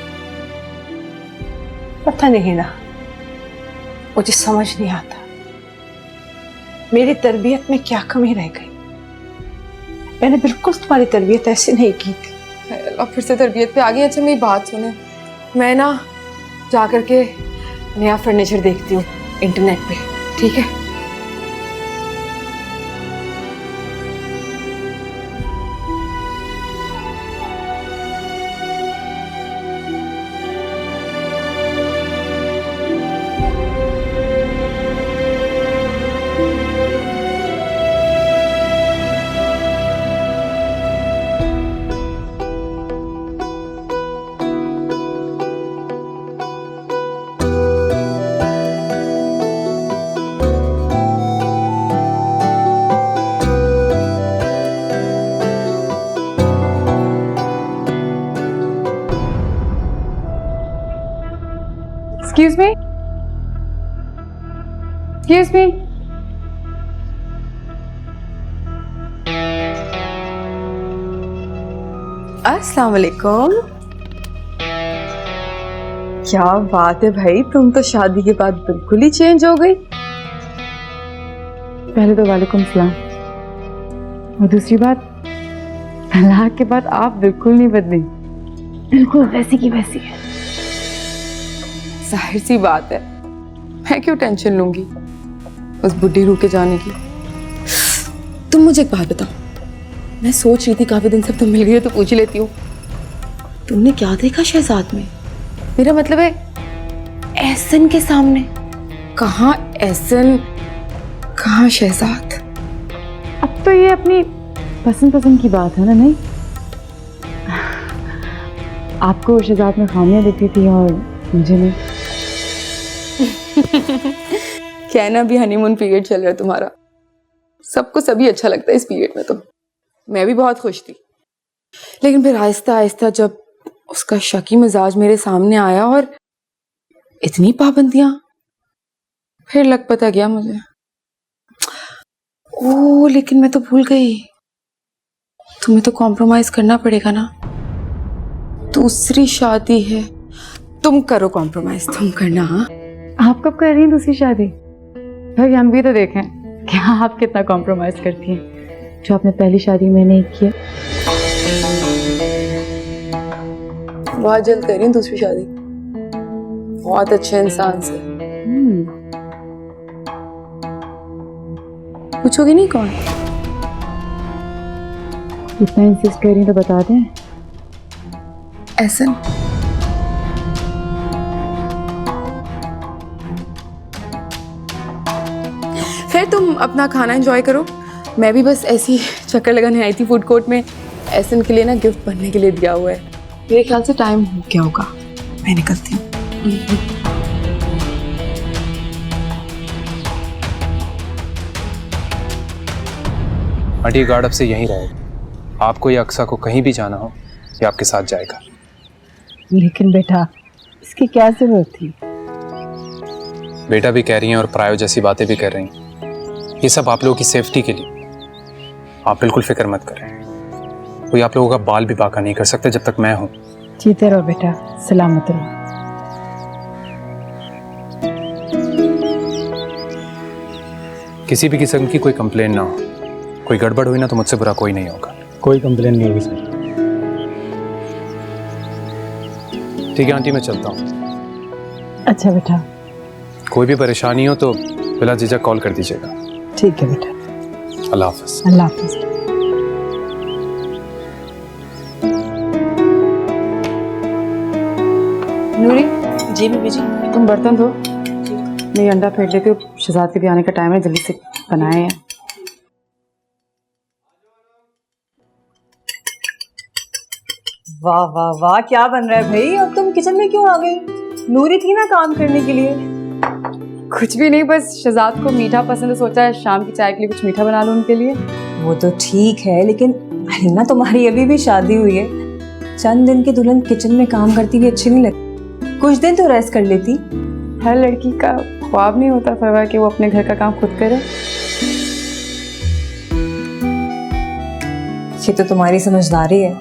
पता नहीं ना, मुझे समझ नहीं आता मेरी तरबियत में क्या कमी रह गई। मैंने बिल्कुल तुम्हारी तरबियत ऐसे नहीं की थी। अब फिर से तरबियत पे आ गई। अच्छा मेरी बात सुने, मैं ना जा करके नया फर्नीचर देखती हूँ इंटरनेट पे, ठीक है? Excuse me? Excuse me? अस्सलाम वालेकुम। क्या बात है भाई, तुम तो शादी के बाद बिल्कुल ही चेंज हो गई। पहले तो वालेकुम सलाम, और दूसरी बात, तलाक के बाद आप बिल्कुल नहीं बदली, बिल्कुल वैसी की वैसी है। जाहिर सी बात है, मैं क्यों टेंशन लूंगी उस बुढ़ी रूह के जाने की। तुम मुझे एक बात बताओ, मैं सोच रही थी काफी दिन से तुम मिल गई हो तो पूछ ही लेती हूँ, तुमने क्या देखा शहजाद में? मेरा मतलब है एहसन के सामने। कहाँ एहसन, कहाँ शहजाद? अब तो ये अपनी पसंद की बात है ना? नहीं, आपको शहजाद में खामियां दिखती थी और मुझे नहीं। कहना भी हनीमून पीरियड चल रहा है तुम्हारा, सबको सभी अच्छा लगता है इस पीरियड में। तो मैं भी बहुत खुश थी, लेकिन फिर आहिस्ता आहिस्ता जब उसका शकी मिजाज मेरे सामने आया और इतनी पाबंदियां, फिर लग पता गया मुझे। ओह, लेकिन मैं तो भूल गई, तुम्हें तो कॉम्प्रोमाइज करना पड़ेगा ना। दूसरी शादी है, तुम करो कॉम्प्रोमाइज, तुम करना। हाँ, आप कब कर रही हैं दूसरी शादी? भाई हम भी तो देखें क्या आप कितना कॉम्प्रोमाइज करती हैं जो आपने पहली शादी में नहीं किया। बहुत जल्द कर रही हूँ दूसरी शादी, बहुत अच्छे इंसान से। पूछोगी नहीं कौन? इतना इंसिस्ट कर रही हैं तो बता दें। एहसन। फिर तुम अपना खाना एंजॉय करो, मैं भी बस ऐसी चक्कर लगाने आई थी फूड कोर्ट में। एहसन के लिए ना गिफ्ट बनने के लिए दिया हुआ है। मेरे ख्याल से टाइम हो गया होगा, मैं निकलती हूँ। आंटी गार्ड अब से यहीं रहेगा। आपको या अक्सा को कहीं भी जाना हो ये आपके साथ जाएगा। लेकिन बेटा इसकी क्या जरूरत थी? बेटा भी कह रही हैं और प्रायो जैसी बातें भी कर रही हैं। ये सब आप लोगों की सेफ्टी के लिए। आप बिल्कुल फिक्र मत करें, कोई आप लोगों का बाल भी बाका नहीं कर सकता जब तक मैं हूं। जीते रहो बेटा, सलामत रहो। किसी भी किस्म की कोई कंप्लेन ना हो, कोई गड़बड़ हुई ना तो मुझसे बुरा कोई नहीं होगा। कोई कंप्लेन नहीं होगी सर। ठीक है आंटी, मैं चलता हूँ। अच्छा बेटा। कोई भी परेशानी हो तो बिला झिझक कॉल कर दीजिएगा। ठीक है बेटा। अल्लाह हाफिज। अल्लाह हाफिज। नूरी, जी बीबी जी। तुम बर्तन धो, मैं अंडा फेंट लेती हूँ। शहजाद के भी आने का टाइम है, जल्दी से बनाए हैं। वाह वाह वाह, क्या बन रहा है भाई? अब तुम किचन में क्यों आ गई? नूरी थी ना काम करने के लिए। कुछ भी नहीं, बस शहजाद को मीठा पसंद है, सोचा है शाम की चाय के लिए कुछ मीठा बना लूं उनके लिए। वो तो ठीक है, लेकिन अलीना तुम्हारी अभी भी शादी हुई है। चंद दिन की दुल्हन किचन में काम करती हुई अच्छी नहीं लगती। कुछ दिन तो रेस्ट कर लेती। हर लड़की का ख्वाब नहीं होता फरवा कि वो अपने घर का काम खुद करे। ये तो तुम्हारी समझदारी है,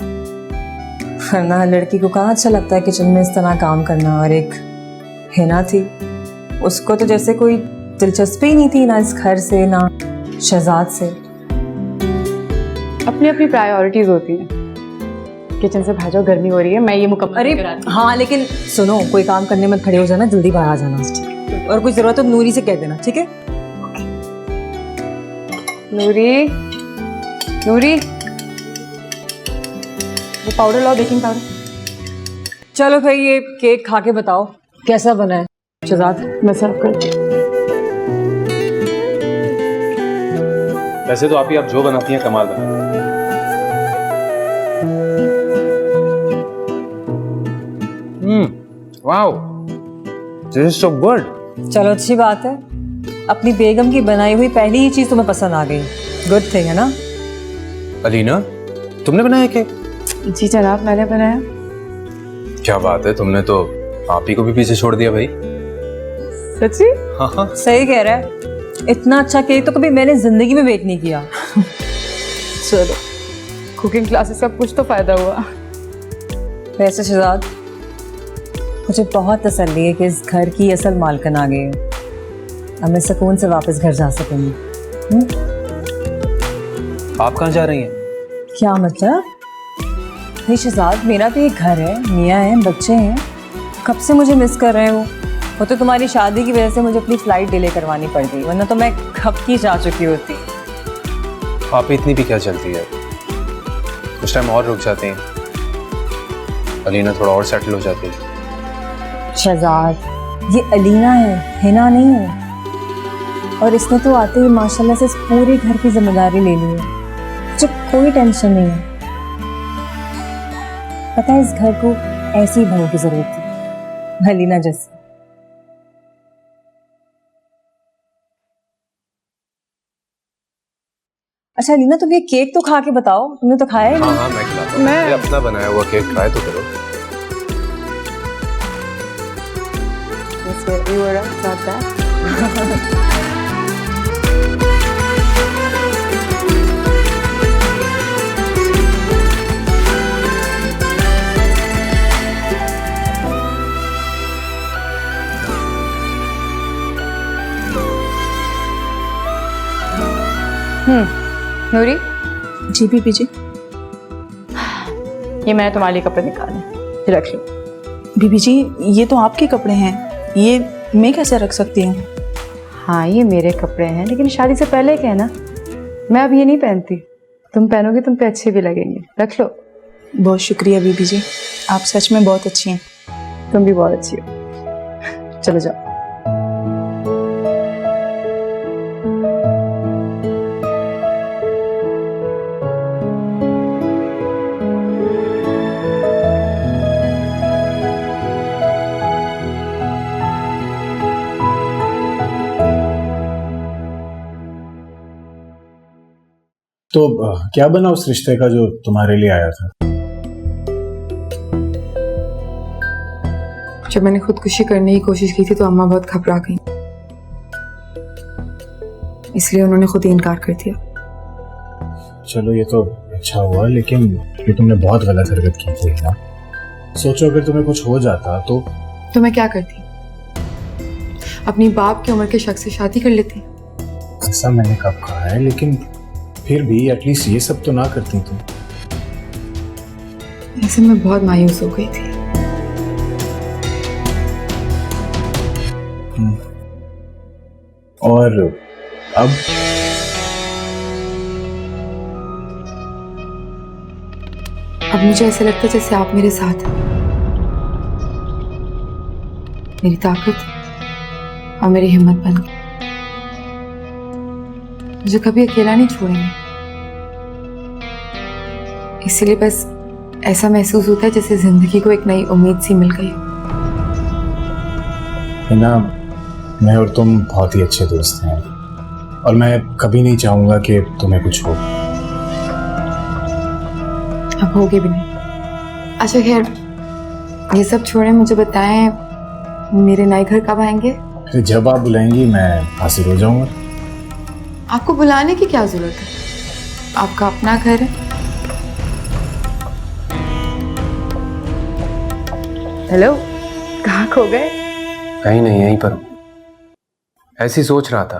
वरना लड़की को कहाँ अच्छा लगता है किचन में इस तरह काम करना। और एक हिना थी, उसको तो जैसे कोई दिलचस्पी ही नहीं थी, ना इस घर से ना शहजाद से। अपनी अपनी प्रायोरिटीज होती हैं। किचन से भाजो, गर्मी हो रही है, मैं ये मुकम्मल अरे कराती हूँ। हाँ, लेकिन सुनो, कोई काम करने मत खड़े हो जाना, जल्दी बाहर आ जाना। और कुछ जरूरत हो नूरी से कह देना, ठीक है? नूरी, नूरी, वो पाउडर लाओ, बेकिंग पाउडर। चलो भाई, ये केक खा के बताओ कैसा बना है। शहजाद, मैं सर्व करती हूँ। वैसे तो आप ही आप जो बनाती हैं कमाल बना। Wow, this is so good. चलो अच्छी बात है, अपनी बेगम की बनाई हुई पहली ही चीज तुम्हें पसंद आ गई। गुड थिंग है ना? अलीना, तुमने बनाया केक? जी जनाब, मैंने बनाया। क्या बात है, तुमने तो आप ही को भी पीछे छोड़ दिया भाई। सच्ची? हाँ। सही कह रहा है, इतना अच्छा केक तो कभी मैंने जिंदगी में बेक नहीं किया। चलो, कुकिंग क्लासेस का कुछ तो फायदा हुआ। वैसे शहजाद, मुझे बहुत तसल्ली है कि इस घर की असल मालकिन आ गई है। अब मैं सुकून से वापस घर जा सकूंगी। आप कहाँ जा रही हैं? क्या मतलब? नहीं शहजाद, मेरा तो एक घर है, मियाँ हैं, बच्चे हैं। कब से मुझे मिस कर रहे हो? वो तो तुम्हारी शादी की वजह से मुझे अपनी फ्लाइट डिले करवानी पड़ गई, वरना तो मैं कब की जा चुकी होती। आप इतनी भी क्या चलती है? उस टाइम और रुक जाते हैं, अलीना थोड़ा और सेटल हो जाती है। शहजाद, ये अलीना है, हिना नहीं है। और इसने तो आते ही माशाल्लाह से इस पूरे घर की जिम्मेदारी ले ली है। मुझे कोई टेंशन नहीं है। पता है, इस घर को ऐसी बहू की जरूरत थी, अलीना जैसी। अच्छा लीना, तुम ये केक तो खा के बताओ, तुमने तो खाया ही नहीं। हाँ मैं खिलाता हूँ। ये अपना बनाया हुआ केक ट्राई तो करो। नूरी, जी बीबी जी। ये मैंने तुम्हारे लिए कपड़े निकाले, ये रख लो। बीबी जी ये तो आपके कपड़े हैं, ये मैं कैसे रख सकती हूँ? हाँ ये मेरे कपड़े हैं, लेकिन शादी से पहले क्या है ना, मैं अब ये नहीं पहनती। तुम पहनोगे तुम पे अच्छे भी लगेंगे, रख लो। बहुत शुक्रिया बीबी जी, आप सच में बहुत अच्छी हैं। तुम भी बहुत अच्छी हो। चलो जाओ। तो क्या बना उस रिश्ते का जो तुम्हारे लिए आया था? जब मैंने खुदकुशी करने की कोशिश की थी तो अम्मा बहुत घबरा गई, इसलिए उन्होंने खुद ही इनकार कर दिया। चलो ये तो अच्छा हुआ, लेकिन ये तुमने बहुत गलत हरकत की थी ना। सोचो अगर तुम्हें कुछ हो जाता तो मैं क्या करती? अपनी बाप की उम्र के शख्स से शादी कर लेती। ऐसा मैंने कब कहा है, लेकिन फिर भी एटलीस्ट ये सब तो ना करती तुम। ऐसे मैं बहुत मायूस हो गई थी। और अब मुझे ऐसा लगता है जैसे आप मेरे साथ हैं। मेरी ताकत और मेरी हिम्मत बन गई। मुझे कभी अकेला नहीं छोड़ेंगे, इसलिए बस ऐसा महसूस होता है जैसे जिंदगी को एक नई उम्मीद सी मिल गई। है ना, मैं और तुम बहुत ही अच्छे दोस्त हैं और मैं कभी नहीं चाहूंगा कि तुम्हें कुछ हो। अब होगे भी नहीं। अच्छा खैर, ये सब छोड़े, मुझे बताएं मेरे नए घर कब आएंगे? जब आप बुलाएंगी मैं हाजिर हो जाऊंगा। आपको बुलाने की क्या जरूरत है, आपका अपना घर है। हेलो, कहाँ खो गए? कहीं नहीं, यहीं पर हूं। ऐसी सोच रहा था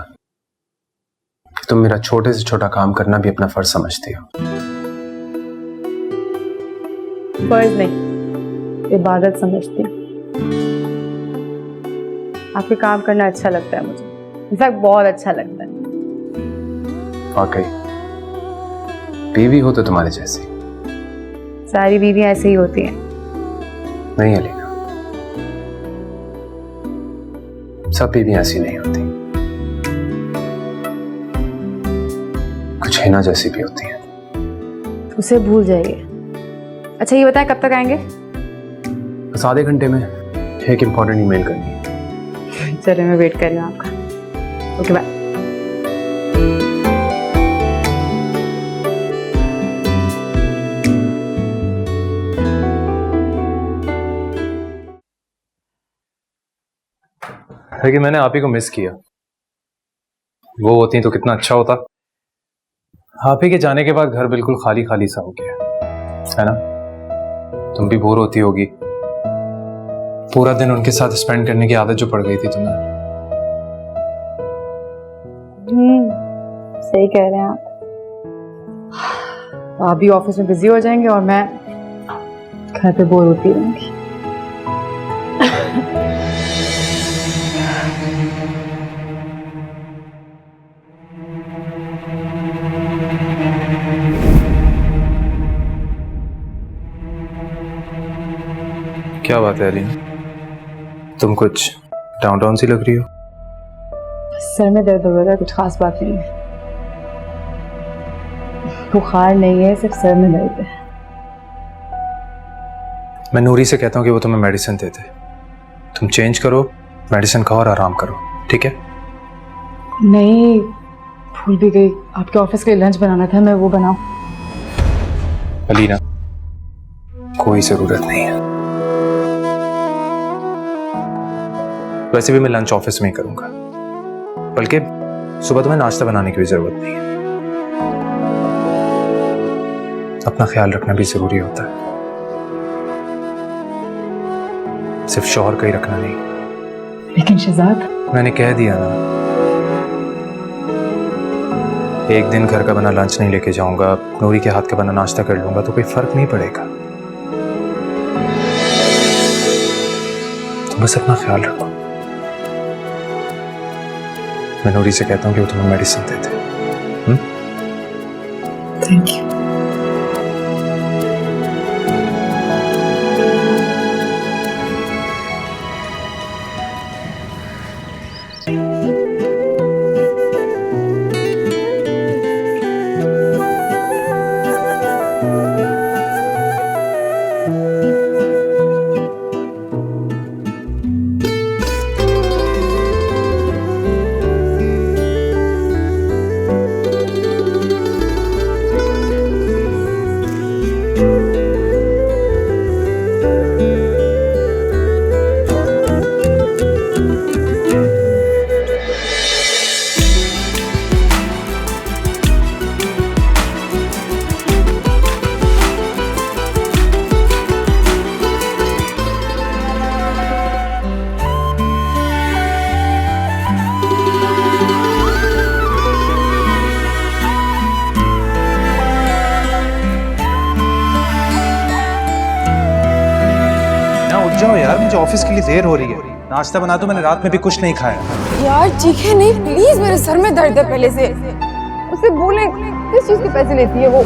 कि तुम मेरा छोटे से छोटा काम करना भी अपना फर्ज समझती हो। फर्ज नहीं, इबादत समझती हूँ। आपके काम करना अच्छा लगता है मुझे, इनफैक्ट बहुत अच्छा लगता है। वाकई बीवी हो तो तुम्हारे जैसी। सारी बीवियां ऐसे ही होती हैं। नहीं अलीना, सब बीवियां ऐसी नहीं होती, कुछ हिना जैसी भी होती है। उसे भूल जाइए। अच्छा ये बताएं कब तक आएंगे? बस आधे घंटे में एक इंपॉर्टेंट ईमेल करनी है। चलिए मैं वेट कर रही हूँ आपका। Okay bye. लेकिन मैंने आप ही को मिस किया। वो होती तो कितना अच्छा होता। आप ही के जाने के बाद घर बिल्कुल खाली खाली सा हो गया है ना। तुम भी बोर होती होगी, पूरा दिन उनके साथ स्पेंड करने की आदत जो पड़ गई थी तुम्हें। सही कह रहे हैं आप भी ऑफिस में बिजी हो जाएंगे और मैं घर पे बोर होती रहूंगी। क्या बात है अलीना, तुम कुछ डाउन डाउन सी लग रही हो। सर में दर्द हो रहा है, कुछ खास बात नहीं है। बुखार नहीं है, सिर्फ सर में दर्द है। मैं नूरी से कहता हूँ कि वो तुम्हें मेडिसिन दे दे। तुम चेंज करो, मेडिसिन खाओ और आराम करो, ठीक है? नहीं, भूल भी गई, आपके ऑफिस के लिए लंच बनाना था, मैं वो बनाऊं? अलीना, कोई जरूरत नहीं है। वैसे भी मैं लंच ऑफिस में ही करूंगा, बल्कि सुबह तुम्हें नाश्ता बनाने की भी जरूरत नहीं है। अपना ख्याल रखना भी जरूरी होता है, सिर्फ शौहर का ही रखना नहीं। लेकिन शहजाद, मैंने कह दिया ना, एक दिन घर का बना लंच नहीं लेके जाऊंगा, नूरी के हाथ का बना नाश्ता कर लूंगा तो कोई फर्क नहीं पड़ेगा। तो बस अपना ख्याल रखो। मैं नूरी से कहता हूँ कि वो तुम्हें medicine they they. Thank you. जाओ यार, मुझे ऑफिस के लिए देर हो रही है। नाश्ता बना दो, मैंने रात में भी कुछ नहीं खाया। यार चीखे नहीं प्लीज, मेरे सर में दर्द है पहले से। उसे बोले किस चीज के पैसे लेती है वो।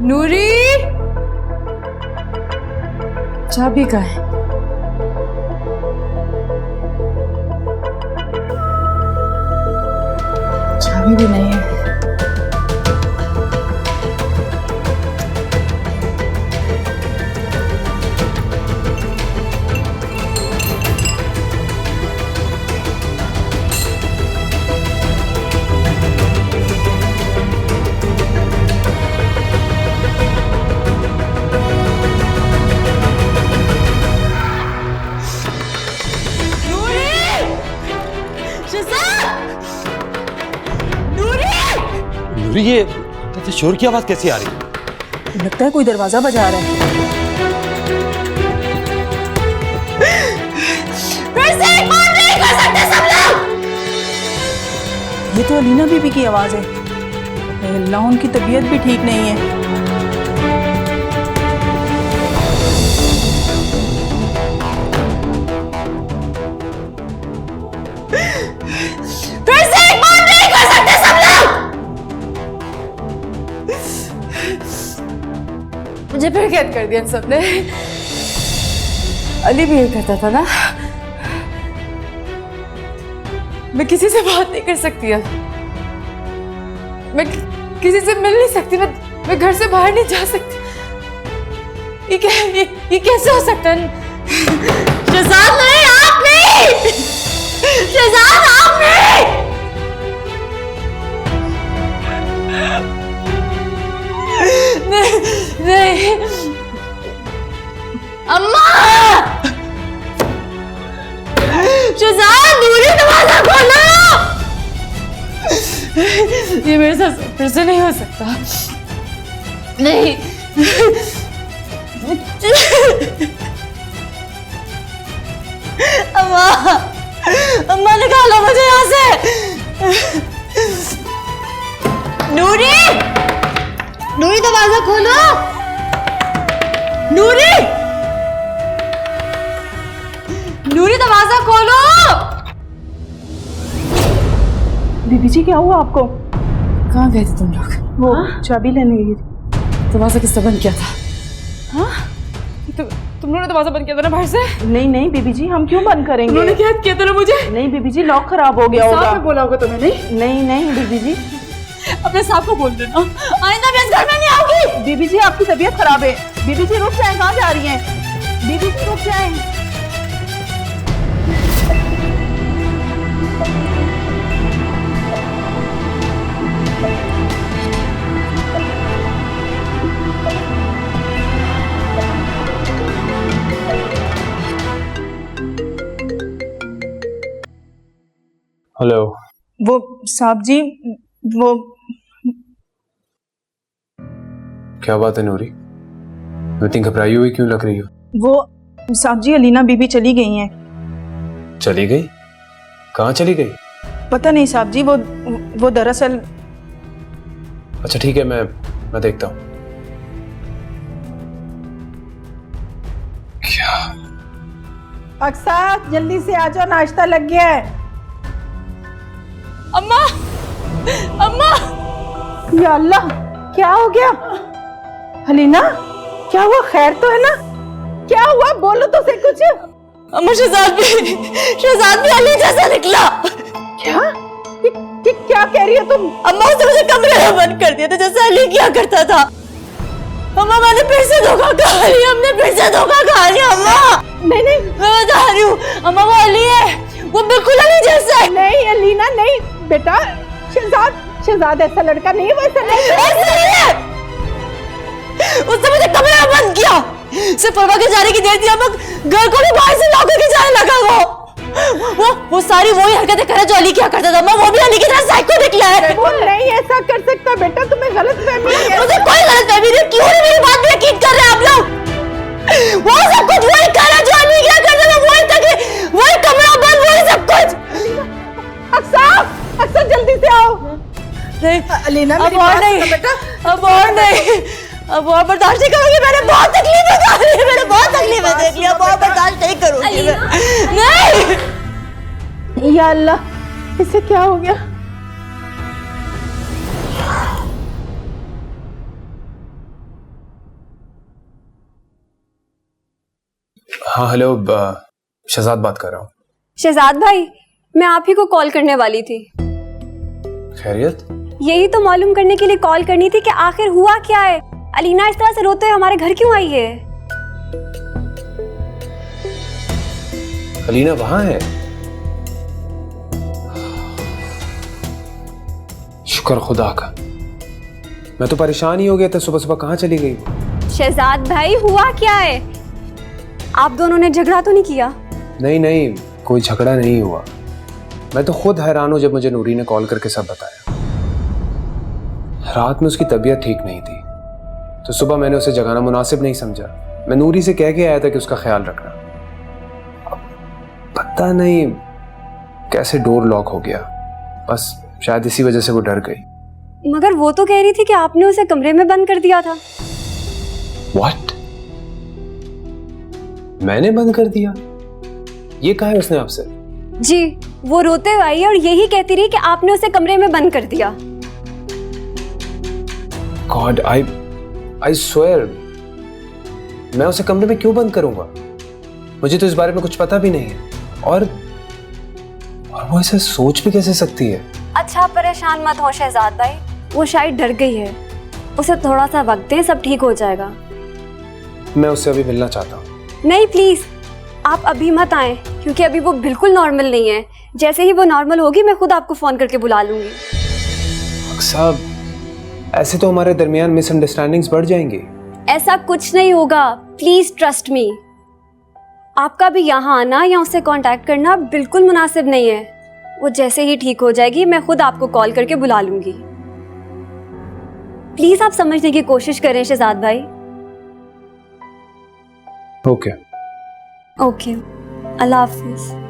नूरी, चाबी कहाँ है? चाबी भी नहीं है। ये शोर की आवाज कैसी आ रही है? लगता है कोई दरवाजा बजा रहा है। फिर से एक बार नहीं कर सकते सब लोग। ये तो अलीना बीबी की आवाज है। अल्लाह, उनकी तबीयत भी ठीक नहीं है। फिर से एक बार नहीं कर सकते सब लोग। मुझे फिर कैद कर दिया इन सबने। अली भी यही करता था ना। मैं किसी से बात नहीं कर सकती अब। मैं किसी से मिल नहीं सकती। मैं घर से बाहर नहीं जा सकती। ये कैसे हो सकता है? शहजाद नहीं, आप नहीं। शहजाद आप नहीं। नहीं अम्मा, शहजाद नूरी दरवाजा खोलो। ये मेरे साथ फिर से नहीं हो सकता। नहीं अम्मा, अम्मा निकालो मुझे यहाँ से। नूरी, नूरी दरवाजा खोलो। नूरी, नूरी दरवाजा खोलो। बीबी जी क्या हुआ आपको? कहाँ गए थे तुम लोग? वो चाबी लेने गई थी। दरवाजा किसने बंद किया था? हाँ? तुम लोगों ने दरवाजा बंद किया था ना बाहर से? नहीं नहीं बीबी जी, हम क्यों बंद करेंगे? उन्होंने क्या किया था ना मुझे? नहीं बीबी जी, लॉक खराब हो गया होगा। साहब ने बोला होगा तुम्हें? नहीं नहीं नहीं बीबी जी। अपने साहब को बोल देना, आइंदा मैं इस घर में नहीं आऊंगी। बीबी जी आपकी तबीयत खराब है। बीबी जी रुक जाए, कहाँ जा रही हैं? बीबी जी रुक जाए। हेलो। वो साहब जी, वो क्या बात है नूरी, इतनी घबराई हुई क्यों लग रही हो? वो साहब जी, अलीना बीबी चली गई हैं। चली गई? कहाँ चली गई? पता नहीं साहब जी, वो दरअसल। अच्छा ठीक है, मैं देखता हूँ। क्या? अक्सर जल्दी से आ जाओ, नाश्ता लग गया है। अम्मा, अम्मा, या अल्लाह, क्या हो गया? अलीना, क्या हुआ? खैर तो है ना? क्या हुआ? बोलो तो सही कुछ। अम्मा, शहजाद भी अली जैसा निकला। क्या? क्या कह रही हो तुम? अम्मा, उसने मुझे कमरे में बंद कर दिया था जैसे अली किया करता था। अम्मा, मैंने फिर से धोखा खा लिया, हमने फिर से धोखा खा लिया। अम्मा नहीं नहीं, मैं बता रही हूँ अम्मा, वो अली है, वो बिल्कुल अली जैसा है। नहीं अलीना नहीं बेटा, शहजाद ऐसा लड़का नहीं है, वैसा नहीं है। उसने मुझे कमरे में बंद किया, सिर्फ परवा के जाने की देर थी, अब घर को भी बाहर से लॉक करके जाने लगा। वो सारी वही हरकतें करे जो अली किया करता था। वो भी अली की तरह साइको निकला है। वो नहीं ऐसा कर सकता बेटा, तुम्हें गलतफहमी है। मुझे कोई गलतफहमी नहीं, क्यों नहीं मेरी बात में यकीन कर रहे हैं आप लोग? वो सब कुछ वही कर रहा जो अली किया करता था, वही कमरा बंद, वही सब कुछ। अक्सर जल्दी से आओ। नहीं अलीना, अब और नहीं बेटा, अब और नहीं, अब और बर्दाश्त नहीं करूंगी। मैंने बहुत तकलीफें देख ली, मैंने बहुत तकलीफें देख ली, अब और बर्दाश्त नहीं करूंगी मैं। नहीं, या अल्लाह, इसे क्या हो गया? हाँ हेलो, शहजाद बात कर रहा हूँ। शहजाद भाई, मैं आप ही को कॉल करने वाली थी। खैरियत? यही तो मालूम करने के लिए कॉल करनी थी कि आखिर हुआ क्या है। अलीना इस तरह से रोते हुए हमारे घर क्यों आई है? अलीना वहां है? शुक्र खुदा का, मैं तो परेशान ही हो गया था। सुबह सुबह कहाँ चली गई? शहजाद भाई, हुआ क्या है? आप दोनों ने झगड़ा तो नहीं किया? नहीं नहीं, कोई झगड़ा नहीं हुआ। मैं तो खुद हैरान हूं जब मुझे नूरी ने कॉल करके सब बताया। रात में उसकी तबीयत ठीक नहीं थी, तो सुबह मैंने उसे जगाना मुनासिब नहीं समझा। मैं नूरी से कह के आया था कि उसका ख्याल रखना। अब पता नहीं कैसे डोर लॉक हो गया, बस शायद इसी वजह से वो डर गई। मगर वो तो कह रही थी कि आपने उसे कमरे में बंद कर दिया था। What? मैंने बंद कर दिया? ये कहा है उसने आपसे? जी, वो रोते हुए आई है और यही कहती रही कि आपने उसे कमरे में बंद कर दिया। God, I swear, मैं उसे कमरे में क्यों बंद करूंगा? मुझे तो इस बारे में कुछ पता भी नहीं है। और वो ऐसे सोच भी कैसे सकती है? अच्छा, परेशान मत हो शहजाद भाई, वो शायद डर गई है। उसे थोड़ा सा वक्त दें, सब ठीक हो जाएगा। मैं उससे अभी मिलना चाहता हूँ। नहीं प्लीज, आप अभी मत आए, क्योंकि अभी वो बिल्कुल नॉर्मल नहीं है। जैसे ही वो नॉर्मल होगी, मैं खुद आपको फोन करके बुला लूंगी। साहब, ऐसे तो हमारे दरमियान मिसअंडरस्टैंडिंग्स बढ़ जाएंगी। ऐसा कुछ नहीं होगा, प्लीज ट्रस्ट मी। आपका भी यहाँ आना या उससे कांटेक्ट करना बिल्कुल मुनासिब नहीं है। वो जैसे ही ठीक हो जाएगी, मैं खुद आपको कॉल करके बुला लूंगी। प्लीज आप समझने की कोशिश करें शहजाद भाई। ओके ओके, अल्लाह हाफिज।